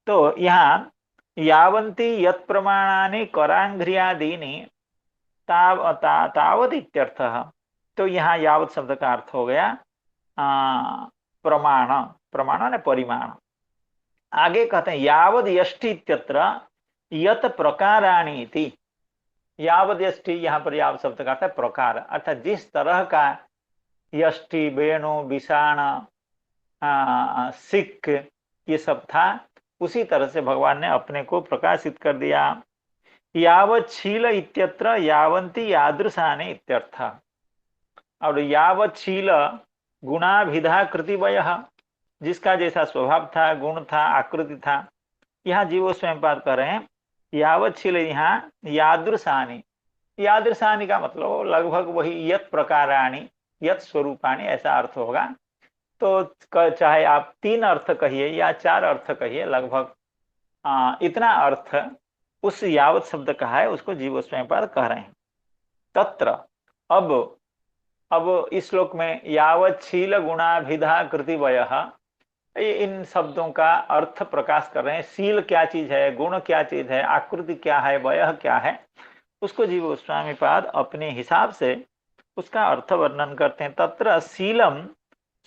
तो यहाँ यावंती यत् प्रमाणानि करांघ्रियादीनि तावत इत्यर्थः। तो यहाँ यावत शब्द का अर्थ हो गया प्रमाण, प्रमाण ने परिमाण। आगे कहते हैं यावद यष्टि इत्यत्र यत प्रकाराणि इति। यावद यष्टि, यहाँ पर याव शब्द का अर्थ है प्रकार, अर्थात जिस तरह का यष्टि, वेणु, विषाण, सिक ये सब था, उसी तरह से भगवान ने अपने को प्रकाशित कर दिया। यावत शील इत्यत्र यावंती यादृशानि इत्यर्थ। और यावत शील गुणाभिधा कृतिवयः, जिसका जैसा स्वभाव था, गुण था, आकृति था। यहाँ जीवो स्वयं पाद कर रहे हैं यावत शील, यहाँ यादृशानि, यादृशानि का मतलब लगभग वही यत प्रकाराणि, यत स्वरूपाणि, ऐसा अर्थ होगा। तो चाहे आप 3 अर्थ कहिए या 4 अर्थ कहिए, लगभग इतना अर्थ उस यावत शब्द का है, उसको जीव स्वयं पाद कह रहे हैं। तत्र, अब इस श्लोक में यावत शील गुणाभिधा कृतिवयः, इन शब्दों का अर्थ प्रकाश कर रहे हैं। शील क्या चीज है, गुण क्या चीज है, आकृति क्या है, वयः क्या है, उसको जीव गोस्वामी पाद अपने हिसाब से उसका अर्थ वर्णन करते हैं। तत्र शीलम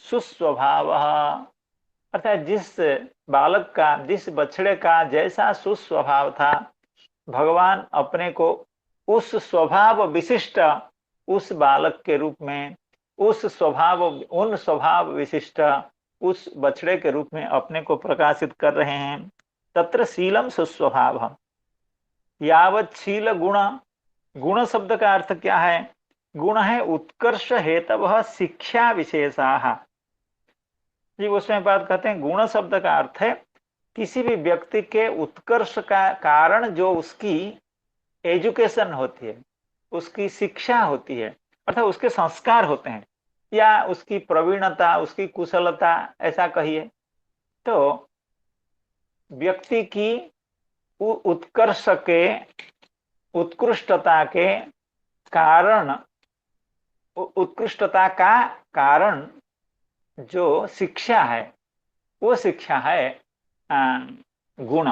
सुस्वभाव, अर्थात जिस बालक का, जिस बछड़े का जैसा सुस्वभाव था, भगवान अपने को उस स्वभाव विशिष्ट, उस बालक के रूप में, उस स्वभाव, उन स्वभाव विशिष्ट उस बछड़े के रूप में अपने को प्रकाशित कर रहे हैं। तत्र शीलम सुस्वभाव। यावत शील गुण, गुण शब्द का अर्थ क्या है? गुण है उत्कर्ष हेतवः शिक्षा विशेषाः। जी उसमें बात कहते हैं गुण शब्द का अर्थ है किसी भी व्यक्ति के उत्कर्ष का कारण जो उसकी एजुकेशन होती है, उसकी शिक्षा होती है, अर्थात उसके संस्कार होते हैं, या उसकी प्रवीणता, उसकी कुशलता, ऐसा कहिए। तो व्यक्ति की उत्कर्ष के, उत्कृष्टता के कारण, उत्कृष्टता का कारण जो शिक्षा है, वो शिक्षा है गुण।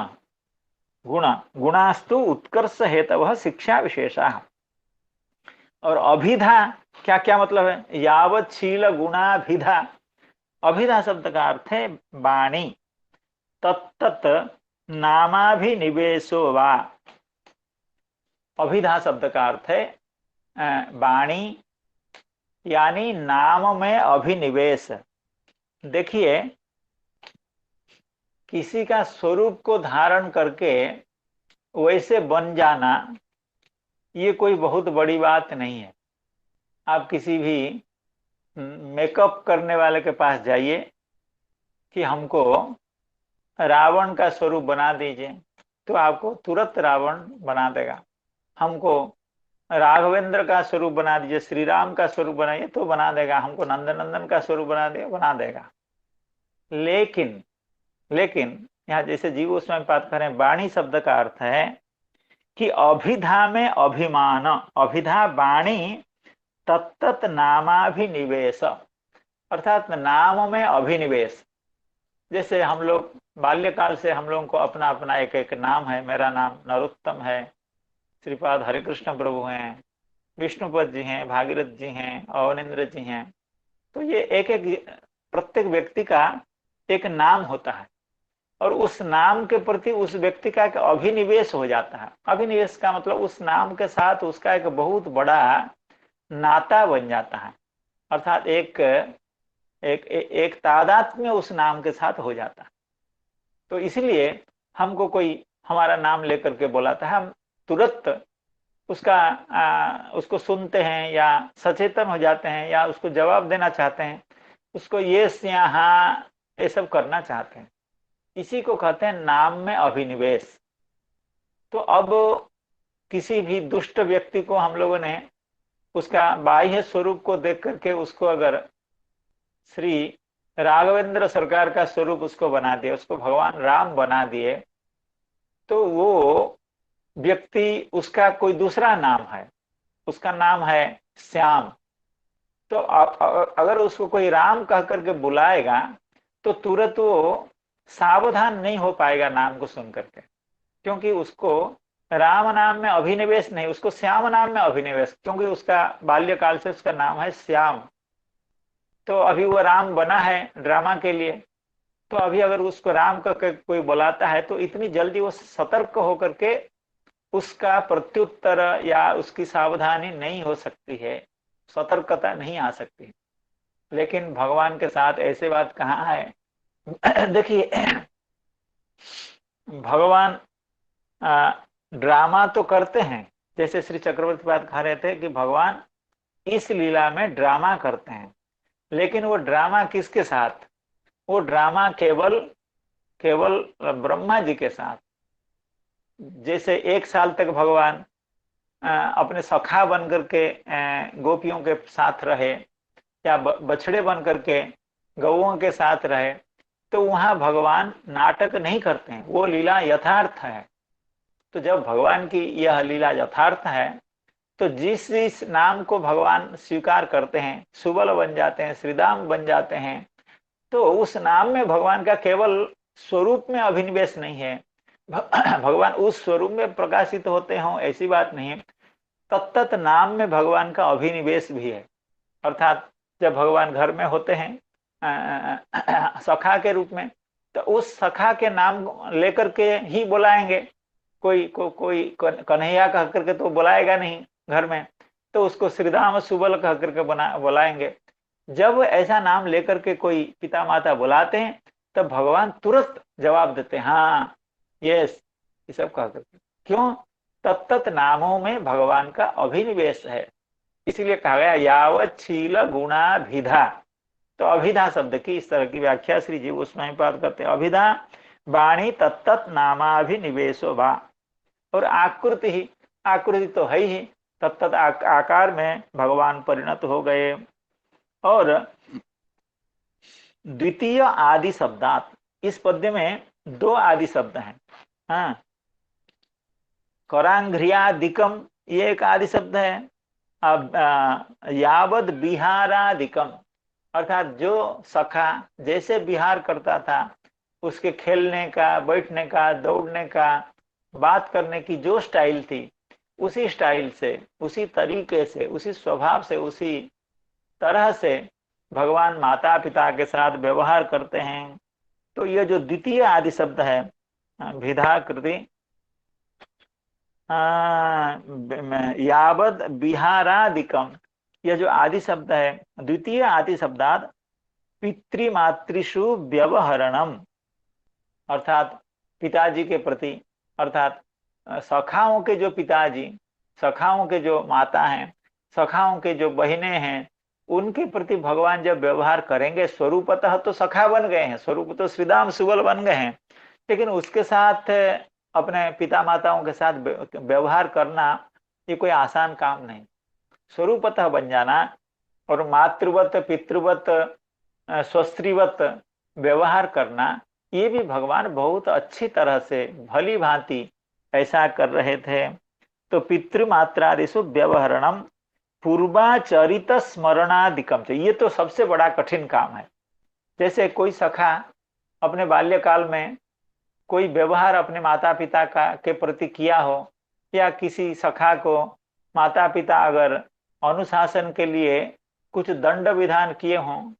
गुणास्तु उत्कर्ष हेतवः शिक्षा विशेषा। और अभिधा क्या क्या मतलब है? यावत शील गुणाभिधा, अभिधा शब्द का अर्थ है वाणी। तत्तत् नामाभिनिवेशो वा, अभिधा शब्द का अर्थ है वाणी यानी नाम में अभिनिवेश। देखिए, किसी का स्वरूप को धारण करके वैसे बन जाना, ये कोई बहुत बड़ी बात नहीं है। आप किसी भी मेकअप करने वाले के पास जाइए कि हमको रावण का स्वरूप बना दीजिए, तो आपको तुरंत रावण बना देगा। हमको राघवेंद्र का स्वरूप बना दीजिए, श्री राम का स्वरूप बनाइए, तो बना देगा। हमको नंदनंदन का स्वरूप बना देगा। लेकिन यहाँ जैसे जीव उसमें बात करें, वाणी शब्द का अर्थ है कि अभिधा में अभिमान, अभिधा वाणी तत्तत् नामाभिनिवेश, अर्थात नाम में अभिनिवेश। जैसे हम लोग बाल्यकाल से हम लोगों को अपना अपना एक एक नाम है। मेरा नाम नरोत्तम है, श्रीपाद हरिकृष्ण प्रभु हैं, विष्णुपद जी हैं, भागीरथ जी हैं, अवनिंद्र जी हैं। तो ये एक एक प्रत्येक व्यक्ति का एक नाम होता है, और उस नाम के प्रति उस व्यक्ति का एक अभिनिवेश हो जाता है। अभिनिवेश का मतलब उस नाम के साथ उसका एक बहुत बड़ा नाता बन जाता है, अर्थात एक तादात्म्य उस नाम के साथ हो जाता है। तो इसलिए हमको कोई हमारा नाम लेकर के बुलाता है, हम तुरंत उसको सुनते हैं, या सचेतन हो जाते हैं, या उसको जवाब देना चाहते हैं, उसको यस या हाँ ये सब करना चाहते हैं। इसी को कहते हैं नाम में अभिनिवेश। तो अब किसी भी दुष्ट व्यक्ति को हम लोगों ने उसका बाह्य स्वरूप को देख करके उसको अगर श्री राघवेंद्र सरकार का स्वरूप उसको बना दिया, उसको भगवान राम बना दिए, तो वो व्यक्ति, उसका कोई दूसरा नाम है, उसका नाम है श्याम। तो अगर उसको कोई राम कह करके बुलाएगा तो तुरंत वो सावधान नहीं हो पाएगा नाम को सुन करके, क्योंकि उसको राम नाम में अभिनिवेश नहीं, उसको श्याम नाम में अभिनिवेश, क्योंकि उसका बाल्यकाल से उसका नाम है श्याम। तो अभी वो राम बना है ड्रामा के लिए, तो अभी अगर उसको राम का कोई बुलाता है तो इतनी जल्दी वो सतर्क होकर के उसका प्रत्युत्तर या उसकी सावधानी नहीं हो सकती है, सतर्कता नहीं आ सकती। लेकिन भगवान के साथ ऐसे बात कहाँ है। देखिए, भगवान ड्रामा तो करते हैं, जैसे श्री चक्रवर्ती बात कह रहे थे कि भगवान इस लीला में ड्रामा करते हैं, लेकिन वो ड्रामा किसके साथ? वो ड्रामा केवल केवल ब्रह्मा जी के साथ। जैसे 1 साल तक भगवान अपने सखा बन करके गोपियों के साथ रहे, या बछड़े बन करके गौओं के साथ रहे, तो वहां भगवान नाटक नहीं करते हैं, वो लीला यथार्थ है। तो जब भगवान की यह लीला यथार्थ है, तो जिस जिस नाम को भगवान स्वीकार करते हैं, सुबल बन जाते हैं, श्रीदाम बन जाते हैं, तो उस नाम में भगवान का केवल स्वरूप में अभिनिवेश नहीं है, भगवान उस स्वरूप में प्रकाशित होते हों ऐसी बात नहीं है, तत्त नाम में भगवान का अभिनिवेश भी है। अर्थात जब भगवान घर में होते हैं सखा के रूप में, तो उस सखा के नाम लेकर के ही बुलाएंगे। कोई कन्हैया कह करके तो बुलाएगा नहीं घर में, तो उसको श्रीराम सुबल कह करके बुलाएंगे। जब ऐसा नाम लेकर के कोई पिता माता बुलाते हैं, तब भगवान तुरंत जवाब देते हैं, हाँ यस, ये सब कह करके। क्यों? तत्त नामों में भगवान का अभिनिवेश है, इसलिए कहा गया यावत शील गुणाभिधा। तो अभिधा शब्द की इस तरह की व्याख्या श्री जी उसमें पाठ करते हैं, अभिधा वाणी तत्त नामाभिनिवेशो भा। और आकृति ही, आकृति तो है ही, तत्त आकार में भगवान परिणत हो गए। और द्वितीय आदि शब्दात, इस पद्य में 2 आदि शब्द हैं। हाँ, करांघ्रियादिकम ये एक आदि शब्द है। अब यावद विहारादिकम, अर्थात जो सखा जैसे विहार करता था, उसके खेलने का, बैठने का, दौड़ने का, बात करने की जो स्टाइल थी, उसी स्टाइल से, उसी तरीके से, उसी स्वभाव से, उसी तरह से भगवान माता पिता के साथ व्यवहार करते हैं। तो यह जो द्वितीय आदि शब्द है विधाकृति, यावद विहारादिकम, यह जो आदि शब्द है, द्वितीय आदि शब्दात पितृमातृषु व्यवहरणम, अर्थात पिताजी के प्रति, अर्थात सखाओं के जो पिताजी, सखाओं के जो माता हैं, सखाओं के जो बहिनें हैं, उनके प्रति भगवान जब व्यवहार करेंगे, स्वरूपतः तो सखा बन गए हैं, स्वरूप तो श्रीदाम सुबल बन गए हैं, लेकिन उसके साथ अपने पिता माताओं के साथ व्यवहार करना ये कोई आसान काम नहीं। स्वरूपतः बन जाना और मातृवत पितृवत स्वस्त्रीवत व्यवहार करना, ये भी भगवान बहुत अच्छी तरह से भली भांति ऐसा कर रहे थे। तो पितृमात्रादिषु व्यवहरणम पूर्वाचरित स्मरणादिकम, ये तो सबसे बड़ा कठिन काम है। जैसे कोई सखा अपने बाल्यकाल में कोई व्यवहार अपने माता पिता के प्रति किया हो, या किसी सखा को माता पिता अगर अनुशासन के लिए कुछ दंड विधान किए हों,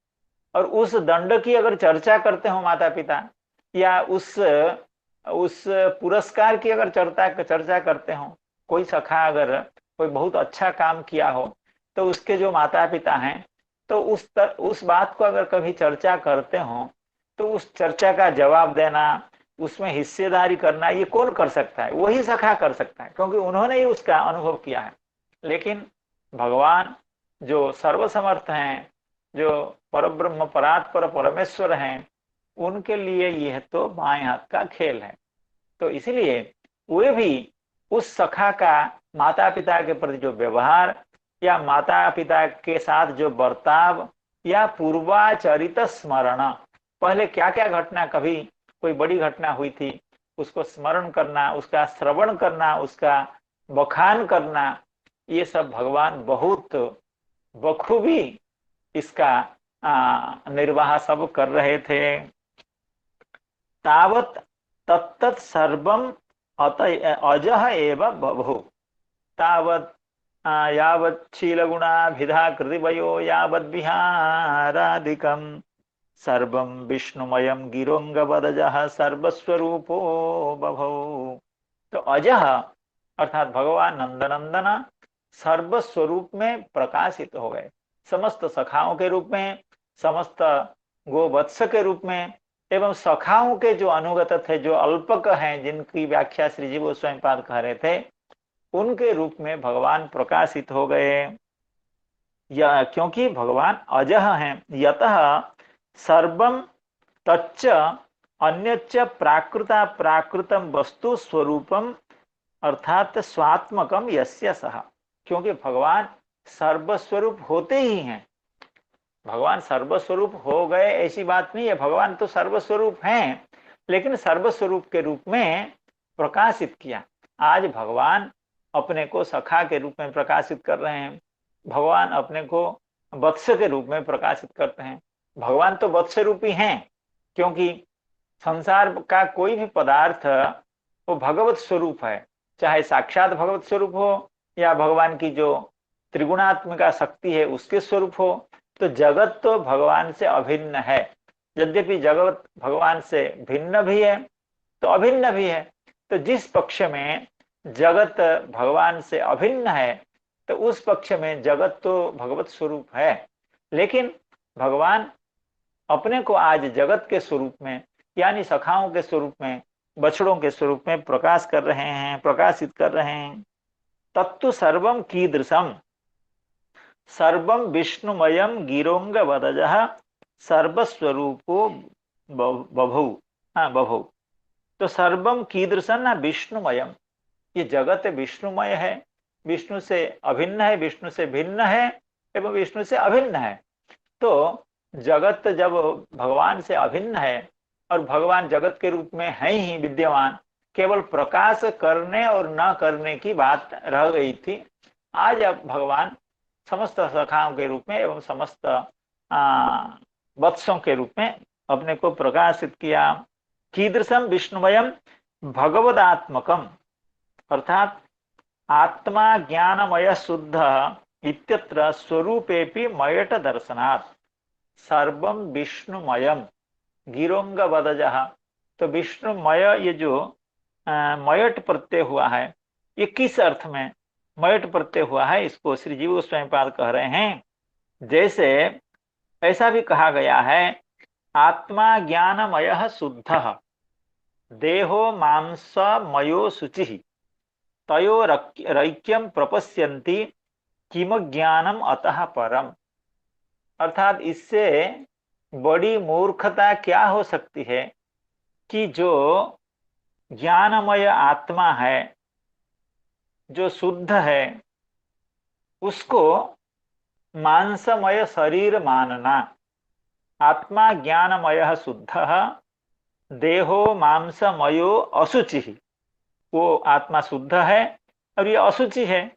और उस दंड की अगर चर्चा करते हो माता पिता, या उस पुरस्कार की अगर चर्चा करते हो, कोई सखा अगर कोई बहुत अच्छा काम किया हो, तो उसके जो माता पिता हैं, तो उस बात को अगर कभी चर्चा करते हो, तो उस चर्चा का जवाब देना, उसमें हिस्सेदारी करना, ये कौन कर सकता है? वही सखा कर सकता है, क्योंकि उन्होंने ही उसका अनुभव किया है। लेकिन भगवान जो सर्वसमर्थ हैं, जो परब्रह्म परात्पर परमेश्वर हैं, उनके लिए यह तो बाएं हाथ का खेल है। तो इसलिए वे भी उस सखा का माता पिता के प्रति जो व्यवहार, या माता पिता के साथ जो बर्ताव, या पूर्वाचरित स्मरण, पहले क्या क्या घटना, कभी कोई बड़ी घटना हुई थी उसको स्मरण करना, उसका श्रवण करना, उसका बखान करना, ये सब भगवान बहुत बखूबी इसका निर्वाह सब कर रहे थे। तावत तत्तत् सर्वम अजः एव बभू, तावत यावच्छीलगुणाभिधा कृतिवयो यावद्विहारादिकं सर्वं विष्णुमयं गिरोंगवदजः सर्वस्वरूपो बभौ। तो अजः अर्थात भगवान नंदनंदन सर्वस्वरूप में प्रकाशित हो गए, समस्त सखाओं के रूप में, समस्त गोवत्स के रूप में, एवं सखाओं के जो अनुगत थे, जो अल्पक हैं, जिनकी व्याख्या श्री जी वो स्वयं पाद कह रहे थे, उनके रूप में भगवान प्रकाशित हो गए। या क्योंकि भगवान अजह हैं, यतः सर्वम तच्च अन्यच्च प्राकृता प्राकृतम वस्तु स्वरूपम अर्थात स्वात्मकम यस्य सह, क्योंकि भगवान सर्वस्वरूप होते ही हैं। भगवान सर्वस्वरूप हो गए ऐसी बात नहीं है, भगवान तो सर्वस्वरूप हैं, लेकिन सर्वस्वरूप के रूप में प्रकाशित किया। आज भगवान अपने को सखा के रूप में प्रकाशित कर रहे हैं, भगवान अपने को वत्स के रूप में प्रकाशित करते हैं। भगवान तो वत्स रूपी हैं, क्योंकि संसार का कोई भी पदार्थ वो भगवत स्वरूप है, चाहे साक्षात भगवत स्वरूप हो या भगवान की जो त्रिगुणात्मिका शक्ति है उसके स्वरूप हो। तो जगत तो भगवान से अभिन्न है, यद्यपि जगत भगवान से भिन्न भी है तो अभिन्न भी है। तो जिस पक्ष में जगत भगवान से अभिन्न है तो उस पक्ष में जगत तो भगवत स्वरूप है, लेकिन भगवान अपने को आज जगत के स्वरूप में यानी सखाओं के स्वरूप में, बछड़ों के स्वरूप में प्रकाश कर रहे हैं, प्रकाशित कर रहे हैं। तत्तु सर्वम कीदृशम, सर्वम विष्णुमयम गिरोंग वदजः सर्वस्वरूपो बभौ। हाँ बभौ, तो सर्वम कीदृशम ना विष्णुमयम, ये जगत विष्णुमय है, विष्णु से अभिन्न है, विष्णु से भिन्न है एवं विष्णु से अभिन्न है। तो जगत जब भगवान से अभिन्न है और भगवान जगत के रूप में है ही विद्यमान, केवल प्रकाश करने और न करने की बात रह गई थी। आज अब भगवान समस्त सखाओं के रूप में एवं समस्त वत्सों के रूप में अपने को प्रकाशित किया। कीदृशम विष्णुमयम भगवदात्मकम, अर्थात आत्मा ज्ञानमय शुद्ध इत्यत्र स्वरूपेपि मयट दर्शनात् सर्वम विष्णुमयम गिरोंग वदजः। तो विष्णुमय, ये जो मयट प्रत्यय हुआ है, ये किस अर्थ में मयट प्रत्यय हुआ है, इसको श्री जीव स्वयं पाद कह रहे हैं। जैसे ऐसा भी कहा गया है, आत्मा ज्ञानमय शुद्ध देहो मांसमयो शुचि तयो रैक्यम प्रपश्यन्ति किम ज्ञानम अतः परम। अर्थात इससे बड़ी मूर्खता क्या हो सकती है कि जो ज्ञानमय आत्मा है, जो शुद्ध है, उसको मांसमय शरीर मानना। आत्मा ज्ञानमय शुद्ध देहो मांसमयो अशुचि, वो आत्मा शुद्ध है और ये अशुचि है,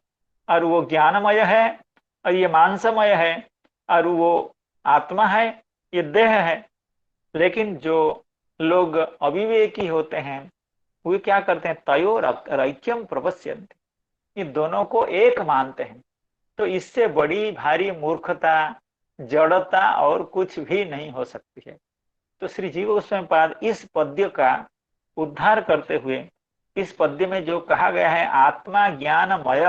और वो ज्ञानमय है और ये मांसमय है, और वो आत्मा है, ये देह है। लेकिन जो लोग अविवेकी होते हैं वे क्या करते हैं, तयो रैक्यम प्रपश्यन्ति, ये दोनों को एक मानते हैं। तो इससे बड़ी भारी मूर्खता, जड़ता और कुछ भी नहीं हो सकती है। तो श्री जीव गोस्वामी पाद इस पद्य का उद्धार करते हुए, इस पद्य में जो कहा गया है आत्मा ज्ञानमय,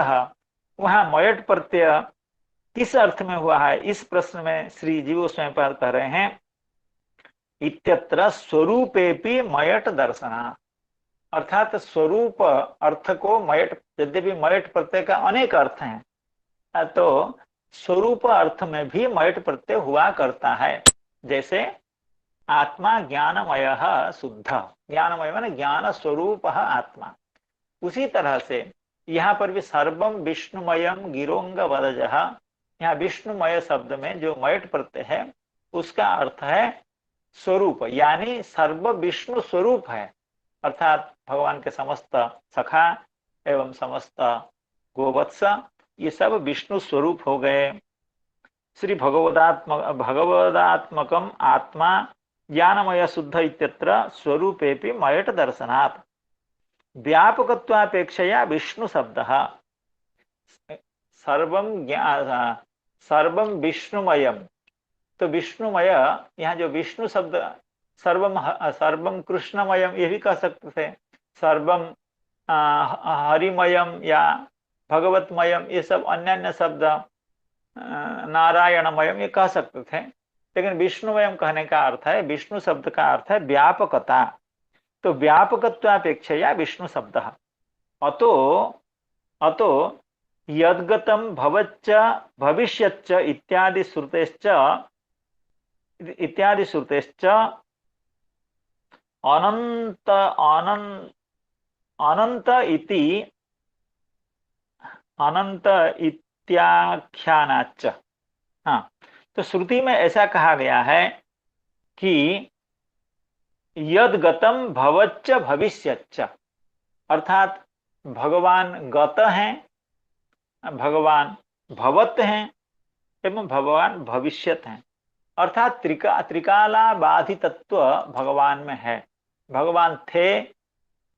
वहां मयट प्रत्यय किस अर्थ में हुआ है, इस प्रश्न में श्री जीव गोस्वामी पाद कह रहे हैं इत्यत्र स्वरूपेपि मयट दर्शना, अर्थात स्वरूप अर्थ को मयट, यद्यपि मयट प्रत्यय का अनेक अर्थ हैं, तो स्वरूप अर्थ में भी मयट प्रत्यय हुआ करता है। जैसे आत्मा ज्ञानमय शुद्ध, ज्ञानमय माने ज्ञान स्वरूप आत्मा, उसी तरह से यहाँ पर भी सर्वम विष्णुमयम गिरोंग वदजः यहाँ विष्णुमय शब्द में जो मयट प्रत्यय है उसका अर्थ है स्वरूप, यानी सर्व विष्णु स्वरूप है। अर्थात भगवान के समस्त सखा एवं समस्त गोवत्स ये सब विष्णु स्वरूप हो गए। श्री भगवदात्मकम आत्मा ज्ञानमय शुद्ध इत्यत्र स्वरूपेपि मयट दर्शनात् व्यापकत्वापेक्षया विष्णु शब्दः सर्वम विष्णुमयम। तो विष्णुमय, यहाँ जो विष्णु शब्द, सर्वम कृष्णमयम ये भी कह सकते थे, सर्वम हरिमयम या भगवतमयम, ये सब अन्य अन्य शब्द, नारायणमयम ये कह सकते थे। लेकिन विष्णुमयम कहने का अर्थ है, विष्णु शब्द का अर्थ है व्यापकता। तो व्यापकत्वापेक्षया विष्णु शब्द अतो अतो यद्गतम भवच्च भविष्यच्च इत्यादि श्रुतेश्च अनंत अनंत इति अनंत इत्याख्यानाच्च। हाँ, तो श्रुति में ऐसा कहा गया है कि यद्गतम भवच्च भविष्यच्च, अर्थात भगवान गत हैं, भगवान भवत हैं एवं भगवान भविष्यत हैं। अर्थात त्रिकाला बाधितत्व भगवान में है। भगवान थे,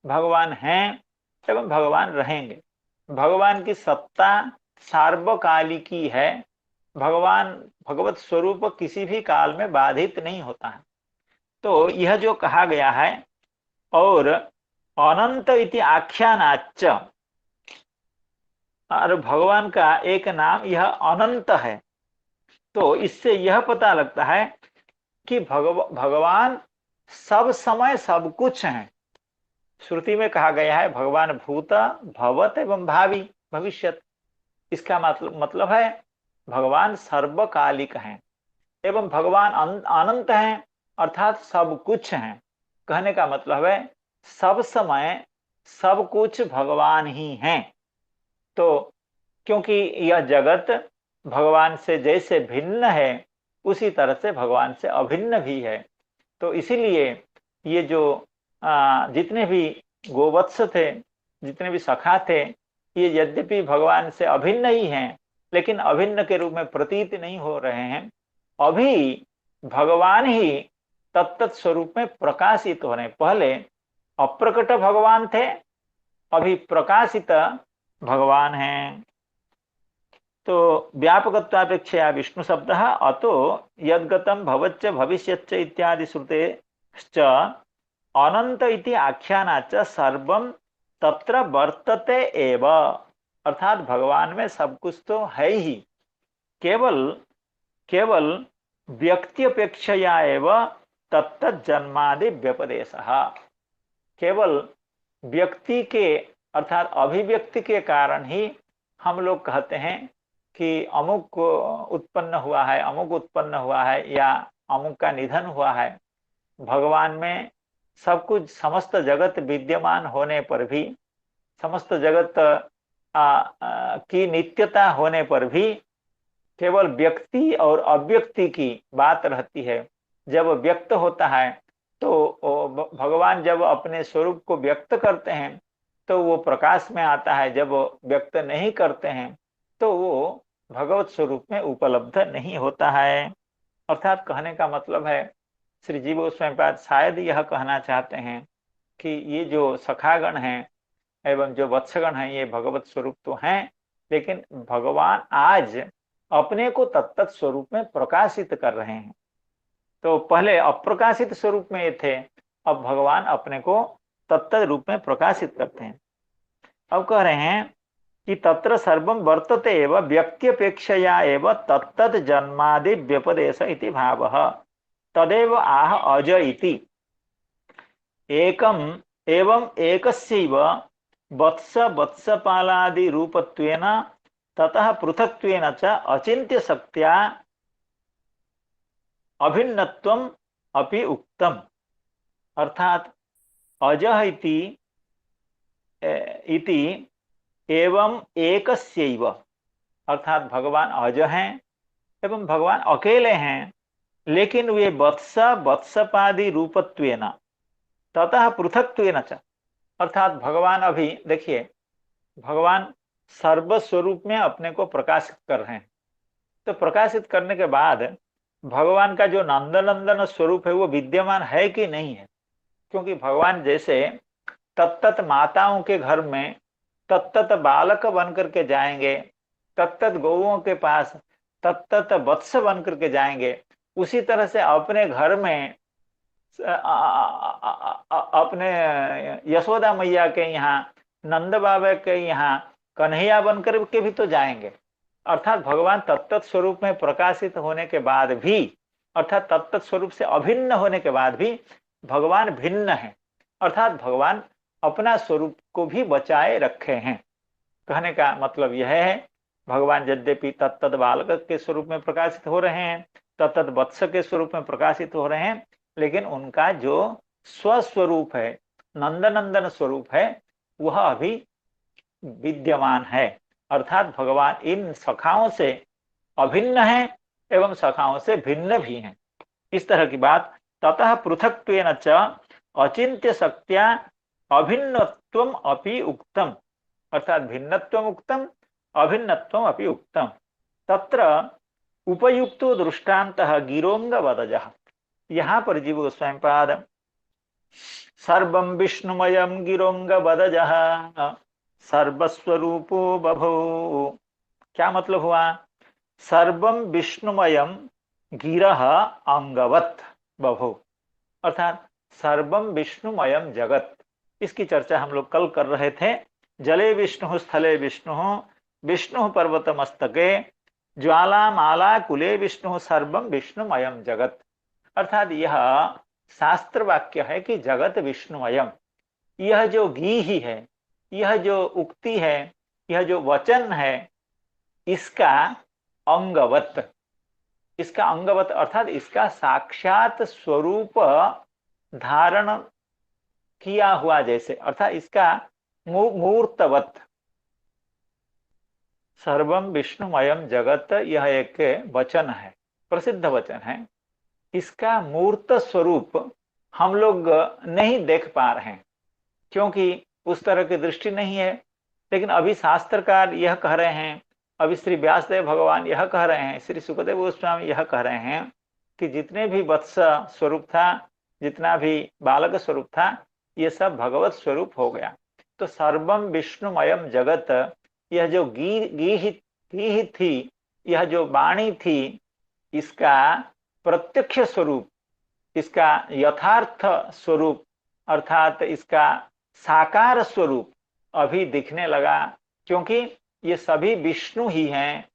भगवान हैं एवं भगवान रहेंगे। भगवान की सत्ता सार्वकालिकी है। भगवान भगवत स्वरूप किसी भी काल में बाधित नहीं होता है। तो यह जो कहा गया है, और अनंत इति आख्यानाच्च, और भगवान का एक नाम यह अनंत है। तो इससे यह पता लगता है कि भगवान सब समय सब कुछ हैं। श्रुति में कहा गया है भगवान भूत भवत एवं भावी भविष्यत। इसका मतलब है भगवान सर्वकालिक हैं एवं भगवान अनंत हैं, अर्थात सब कुछ हैं। कहने का मतलब है सब समय सब कुछ भगवान ही हैं। तो क्योंकि यह जगत भगवान से जैसे भिन्न है उसी तरह से भगवान से अभिन्न भी है। तो इसीलिए ये जो जितने भी गोवत्स थे, जितने भी सखा थे, ये यद्यपि भगवान से अभिन्न ही हैं, लेकिन अभिन्न के रूप में प्रतीत नहीं हो रहे हैं। अभी भगवान ही तत्त स्वरूप में प्रकाशित हो रहे हैं। पहले अप्रकट भगवान थे, अभी प्रकाशित भगवान हैं। तो व्यापकत्वापेक्षया विष्णु शब्द अतो यद्गतम भवच्च भविष्यच्च इत्यादि श्रुतेश्च अनंत इति आख्यानाच्च सर्वम तत्र वर्तते एव। अर्थात भगवान में सब कुछ तो है ही, केवल व्यक्ति अपेक्षया एव तत्त जन्मादि व्यपदेश। केवल व्यक्ति के अर्थात अभिव्यक्ति के कारण ही हम लोग कहते हैं कि अमुक उत्पन्न हुआ है, अमुक उत्पन्न हुआ है, या अमुक का निधन हुआ है। भगवान में सब कुछ, समस्त जगत विद्यमान होने पर भी, समस्त जगत की नित्यता होने पर भी केवल व्यक्ति और अव्यक्ति की बात रहती है। जब व्यक्त होता है तो भगवान जब अपने स्वरूप को व्यक्त करते हैं तो वो प्रकाश में आता है, जब व्यक्त नहीं करते हैं तो वो भगवत स्वरूप में उपलब्ध नहीं होता है। अर्थात कहने का मतलब है श्री जीव गोस्वामी पाद शायद यह कहना चाहते हैं कि ये जो सखागण हैं एवं जो वत्सगण हैं ये भगवत स्वरूप तो हैं, लेकिन भगवान आज अपने को तत्त स्वरूप में प्रकाशित कर रहे हैं। तो पहले अप्रकाशित स्वरूप में ये थे, अब भगवान अपने को तत्त रूप में प्रकाशित करते हैं। अब कह रहे हैं कि तत्र सर्वम वर्तते एव व्यक्त्यपेक्षया एव तत्तद जन्मादि व्यपदेश इति भावः तदेव आह अज इति। एकम एवं एकस्यैव वत्स वत्सपालादि रूपत्वेन ततः पृथक्त्वेन च अचिन्त्य शक्त्या अभिन्नत्वम अपि उक्तम। अर्थात अजः इति एवं एकस्यैव, अर्थात भगवान अज हैं एवं भगवान अकेले हैं, लेकिन वे वत्स वत्सपादि रूपत्वेन ततः पृथक्त्वेन च, अर्थात भगवान अभी देखिए, भगवान सर्वस्वरूप में अपने को प्रकाशित कर रहे हैं। तो प्रकाशित करने के बाद भगवान का जो नंदनंदन स्वरूप है वो विद्यमान है कि नहीं है? क्योंकि भगवान जैसे तत्त माताओं के घर में तत्त बालक बन करके जाएंगे, तत्त गौओं के पास तत्त वत्स बन करके जाएंगे, उसी तरह से अपने घर में अपने यशोदा मैया के यहाँ, नंद बाबा के यहाँ कन्हैया बनकर के भी तो जाएंगे। अर्थात भगवान तत्त स्वरूप में प्रकाशित होने के बाद भी, अर्थात तत्त स्वरूप से अभिन्न होने के बाद भी भगवान भिन्न है, अर्थात भगवान अपना स्वरूप को भी बचाए रखे हैं। कहने का मतलब यह है, भगवान यद्यपि तत्त बालक के स्वरूप में प्रकाशित हो रहे हैं, तत्त वत्स के स्वरूप में प्रकाशित हो रहे हैं, लेकिन उनका जो स्वस्वरूप है, नंदनंदन स्वरूप है, वह अभी विद्यमान है। अर्थात भगवान इन सखाओं से अभिन्न है एवं सखाओं से भिन्न भी हैं। इस तरह की बात। ततः पृथक्त्वेन च अचिंत्य शक्त्या अभिन्नत्वम अपि उक्तम, अर्थात भिन्नत्वम उक्तम अभिन्नत्वम अपि उक्तम। तत्र उपयुक्तो दृष्टान्तः गिरोंगवदजः। यहाँ पर जीव गोस्वामीपाद सर्वं विष्णुमयं गिरोंगवदजः सर्वस्वरूपो बभो, क्या मतलब हुआ? सर्वं विष्णुमयम गिरह अंगवत बभो, अर्थात सर्वम विष्णुमयम जगत, इसकी चर्चा हम लोग कल कर रहे थे। जले विष्णु स्थले विष्णु विष्णु पर्वत मस्तके ज्वाला माला कुले विष्णु सर्वम विष्णुमयम जगत, अर्थात यह शास्त्र वाक्य है कि जगत विष्णुमयम। यह जो गी ही है, यह जो उक्ति है, यह जो वचन है, इसका अंगवत, इसका अंगवत अर्थात इसका साक्षात स्वरूप धारण किया हुआ जैसे, अर्थात इसका मूर्तवत। सर्वम विष्णुमयम जगत, यह एक वचन है, प्रसिद्ध वचन है। इसका मूर्त स्वरूप हम लोग नहीं देख पा रहे हैं, क्योंकि उस तरह की दृष्टि नहीं है। लेकिन अभी शास्त्रकार यह कह रहे हैं, अभी श्री व्यासदेव भगवान यह कह रहे हैं, श्री सुखदेव गोस्वामी यह कह रहे हैं कि जितने भी वत्स स्वरूप था, जितना भी बालक स्वरूप था, ये सब भगवत स्वरूप हो गया। तो सर्वम विष्णुमयम जगत, यह जो गी थी, यह जो वाणी थी, इसका प्रत्यक्ष स्वरूप, इसका यथार्थ स्वरूप, अर्थात इसका साकार स्वरूप अभी दिखने लगा, क्योंकि ये सभी विष्णु ही हैं।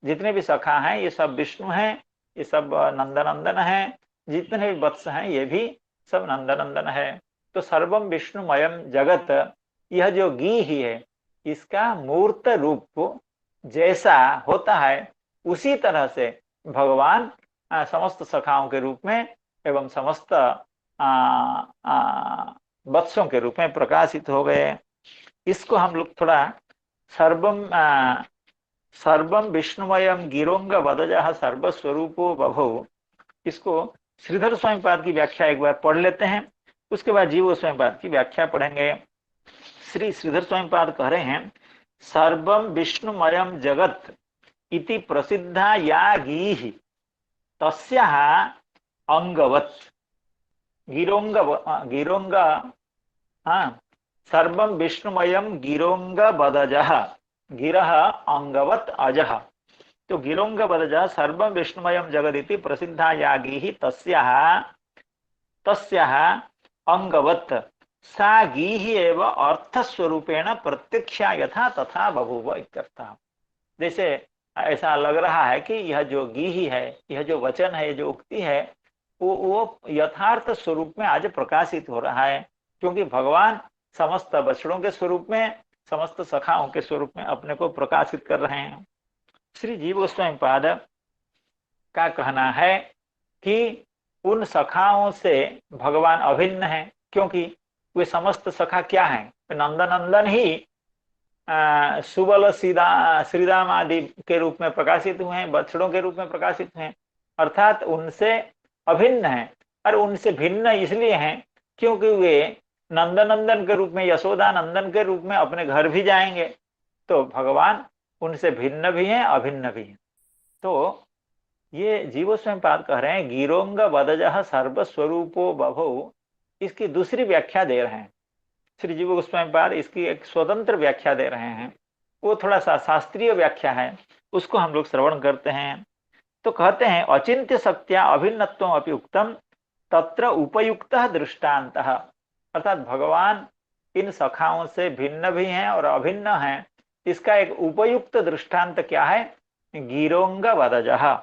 जितने भी सखा हैं ये सब विष्णु हैं, ये सब नंदनंदन हैं, जितने भी वत्स हैं ये भी सब नंदनंदन है। तो सर्वम विष्णुमयम जगत, यह जो गी ही है, इसका मूर्त रूप जैसा होता है, उसी तरह से भगवान समस्त सखाओं के रूप में एवं समस्त वत्सों के रूप में प्रकाशित हो गए। इसको हम लोग थोड़ा सर्वम विष्णुमयम गिरोंग वदजः सर्वस्वरूपो बभो, इसको श्रीधर स्वामीपाद की व्याख्या एक बार पढ़ लेते हैं, उसके बाद जीव स्वामीपाद की व्याख्या पढ़ेंगे। श्री श्रीधर स्वामीपाद कह रहे हैं, सर्वम विष्णुमयम जगत इति प्रसिद्धा या गीः तस्याः अंगवत् गिरोंग सर्वम विष्णुमयम गिरोंग बदजः गिरह अंगवत अजः। तो गिरोंग बदजः सर्वम विष्णुमयम जगदिति प्रसिद्धा या गीः तस्याः अंगवत् सा गीः एव अर्थस्वरूपेण प्रत्यक्षा यथा तथा बभूव इत्यर्थः। जैसे ऐसा लग रहा है कि यह जो गीही है, यह जो वचन है, यह जो उक्ति है, वो यथार्थ स्वरूप में आज प्रकाशित हो रहा है, क्योंकि भगवान समस्त बछड़ों के स्वरूप में, समस्त सखाओं के स्वरूप में अपने को प्रकाशित कर रहे हैं। श्री जीव गोस्वामी पाद का कहना है कि उन सखाओं से भगवान अभिन्न है, क्योंकि वे समस्त सखा क्या हैं? नंदनंदन ही सुबल सीधा श्रीराम आदि के रूप में प्रकाशित हुए हैं, बछड़ों के रूप में प्रकाशित हुए हैं, अर्थात उनसे अभिन्न है। और उनसे भिन्न इसलिए हैं क्योंकि वे नंदनंदन के रूप में, यशोदा नंदन के रूप में अपने घर भी जाएंगे, तो भगवान उनसे भिन्न भी हैं, अभिन्न भी हैं। तो ये जीवो स्वयं पाद कह रहे हैं गिरोंग वदजः सर्वस्वरूपो बभौ, इसकी दूसरी व्याख्या दे रहे हैं श्री जीव गोस्वामी पाद। इसकी एक स्वतंत्र व्याख्या दे रहे हैं, वो थोड़ा सा शास्त्रीय व्याख्या है, उसको हम लोग श्रवण करते हैं। तो कहते हैं अचिंत्य सत्या अभिन्नत्व अपि उक्तम तत्र उपयुक्त दृष्टांत, अर्थात भगवान इन सखाओं से भिन्न भी हैं और अभिन्न हैं, इसका एक उपयुक्त दृष्टांत क्या है? गिरोंग वदजः।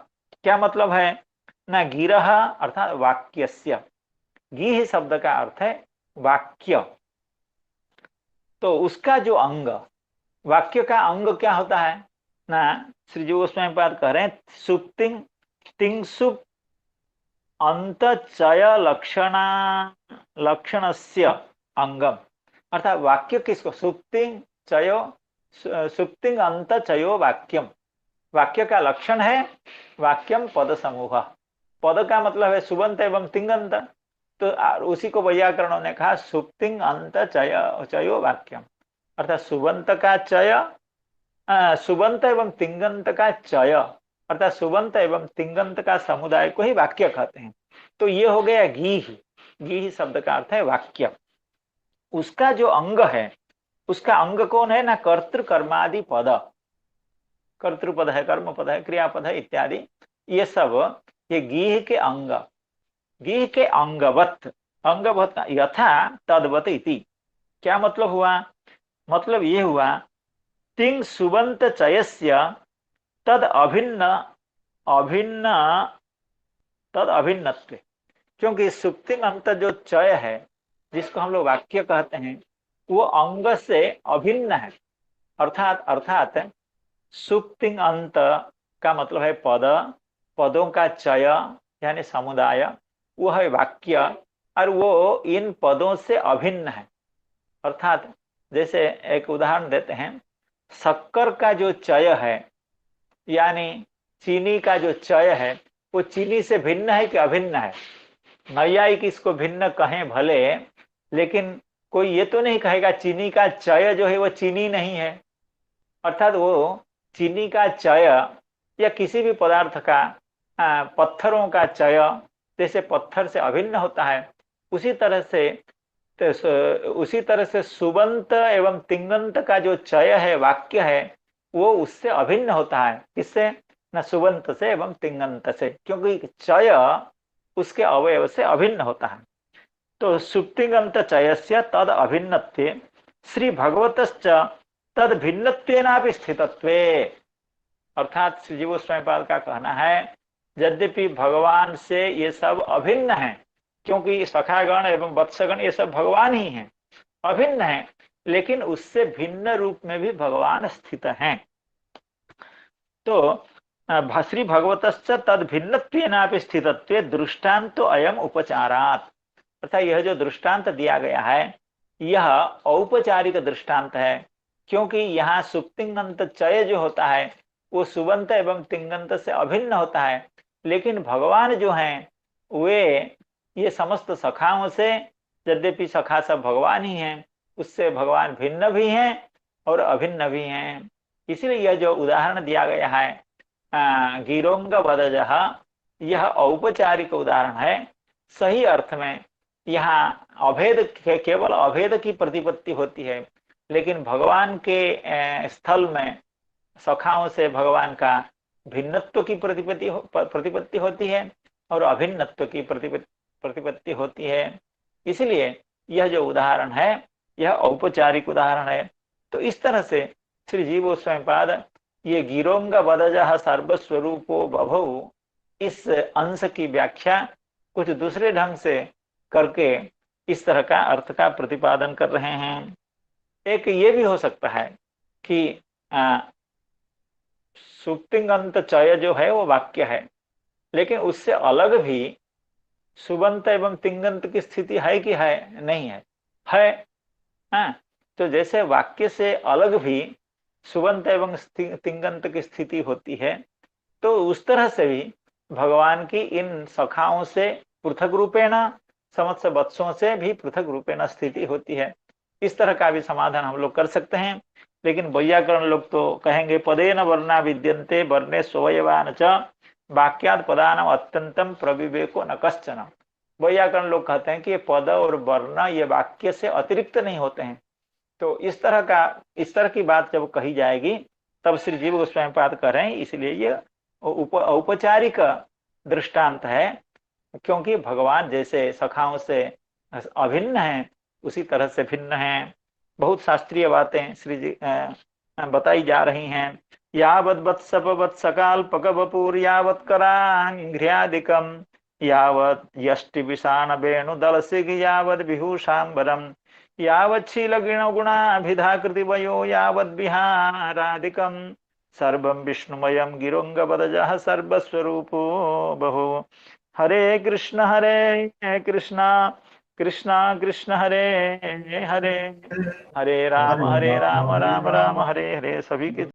क्या मतलब है ना? गिरह अर्थात वाक्यस्य, गी शब्द का अर्थ है वाक्य। तो उसका जो अंग, वाक्य का अंग क्या होता है ना? श्री जीव गोस्वामी पाद कह रहे हैं सुप्तिंग तिंग सुप अंत चय लक्षणस्य अंगम, अर्थात वाक्य किसको? सुप्तिंग चयो, सुप्तिंग अंत चयो वाक्यम, वाक्य का लक्षण है वाक्यम पद समूह। पद का मतलब है सुबंत एवं तिंगंत, तो उसी को वैयाकरणों ने कहा सुप्तिंग अंत चयो वाक्यम, अर्थात सुबंत का चय, सुबंत एवं तिंगंत का चय, अर्थात सुबंत एवं तिंगंत का समुदाय को ही वाक्य कहते हैं। तो ये हो गया गी शब्द का अर्थ है वाक्य। उसका जो अंग है, उसका अंग कौन है ना? कर्तृ कर्मादि पद, कर्तृपद है, कर्म पद है, क्रियापद है इत्यादि, ये सब ये गीह के अंग, गीह के अंगवत, अंगवत यथा तद्वत इति। क्या मतलब हुआ? मतलब ये हुआ तिंग सुबंत चयस्य तद अभिन्न अभिन्न तद अभिन्नत्व, क्योंकि सुप्तिम अंत जो चय है जिसको हम लोग वाक्य कहते हैं, वो अंग से अभिन्न है। अर्थात सुप्तिंग अंत का मतलब है पद, पदों का चय यानी समुदाय, वो है वाक्य, और वो इन पदों से अभिन्न है। अर्थात जैसे एक उदाहरण देते हैं, शक्कर का जो चय है यानी चीनी का जो चय है, वो चीनी से भिन्न है कि अभिन्न है? नैयायिक इसको भिन्न कहें भले, लेकिन कोई ये तो नहीं कहेगा चीनी का चय जो है वो चीनी नहीं है। अर्थात वो चीनी का चय या किसी भी पदार्थ का, पत्थरों का चय जैसे पत्थर से अभिन्न होता है, उसी तरह से सुबंत एवं तिंगंत का जो चय है, वाक्य है, वो उससे अभिन्न होता है। किससे? न सुबंत से एवं तिंगंत से, क्योंकि चय उसके अवयव से अभिन्न होता है। तो सुप्तिंगंत चयस्य तद अभिन्नत्वे श्री भगवतश्च तद भिन्नत्वेनापि स्थितत्वे, अर्थात श्री जीव गोस्वामी पाद का कहना है यद्यपि भगवान से ये सब अभिन्न है, क्योंकि सखागण एवं वत्सगण ये सब भगवान ही हैं, अभिन्न है, लेकिन उससे भिन्न रूप में भी भगवान स्थित हैं। तो श्री भगवतश्च तद भिन्नत्वेनापि स्थितत्वे दृष्टांतो अयम उपचारात्, अर्थात यह जो दृष्टांत दिया गया है यह औपचारिक दृष्टांत है, क्योंकि यहाँ सुप्तिंगंत चय जो होता है वो सुबंत एवं तिंगंत से अभिन्न होता है, लेकिन भगवान जो हैं वे ये समस्त सखाओं से, यद्यपि सखा सब भगवान ही हैं, उससे भगवान भिन्न भी हैं और अभिन्न भी हैं। इसलिए यह जो उदाहरण दिया गया है गिरोंग वदजः, यह औपचारिक उदाहरण है। सही अर्थ में यहाँ अभेद, केवल अभेद की प्रतिपत्ति होती है, लेकिन भगवान के स्थल में सखाओं से भगवान का भिन्नत्व की प्रतिपत्ति होती है और अभिन्नत्व की प्रतिपत्ति होती है। इसलिए यह जो उदाहरण है यह औपचारिक उदाहरण है। तो इस तरह से श्री जीव गोस्वामी पाद ये गिरोंग वदजः सर्वस्वरूपो बभौ, इस अंश की व्याख्या कुछ दूसरे ढंग से करके इस तरह का अर्थ का प्रतिपादन कर रहे हैं। एक ये भी हो सकता है कि सुप्तिंगंत चय जो है वो वाक्य है, लेकिन उससे अलग भी सुबंत एवं तिंगंत की स्थिति है कि है? नहीं है, है। तो जैसे वाक्य से अलग भी सुबंत एवं तिंगंत की स्थिति होती है, तो उस तरह से भी भगवान की इन सखाओं से पृथक रूपेण, समस्त वत्सों से भी पृथक रूपेण स्थिति होती है। इस तरह का भी समाधान हम लोग कर सकते हैं। लेकिन वैयाकरण लोग तो कहेंगे पदेन वर्णा विद्यन्ते वर्णे स्वयवान च वाक्यात पदानाम अत्यंतम प्रविवेको न कश्चन। वैयाकरण लोग कहते हैं कि ये पद और वर्ण ये वाक्य से अतिरिक्त नहीं होते हैं। तो इस तरह की बात जब कही जाएगी तब श्री जीव गोस्वामी पाद कर रहे हैं, इसलिए ये औपचारिक दृष्टांत है, क्योंकि भगवान जैसे सखाओं से अभिन्न है उसी तरह से भिन्न है। बहुत शास्त्रीय बातें श्री जी बताई जा रही हैं। यावद वत्सप वत्सकाल्पक वपुर यावत करांघ्र्यादिकम यावत यष्टि विषाण वेणु दलसिग यावद विभूषांबरम यावच्छील गुणाभिधाकृति वयो यावद विहारादिकम सर्वं विष्णुमयं गिरोंगपदजः सर्वस्वरूपो बहु। हरे कृष्ण कृष्ण कृष्ण कृष्ण हरे हरे, हरे राम राम राम हरे हरे। सभी के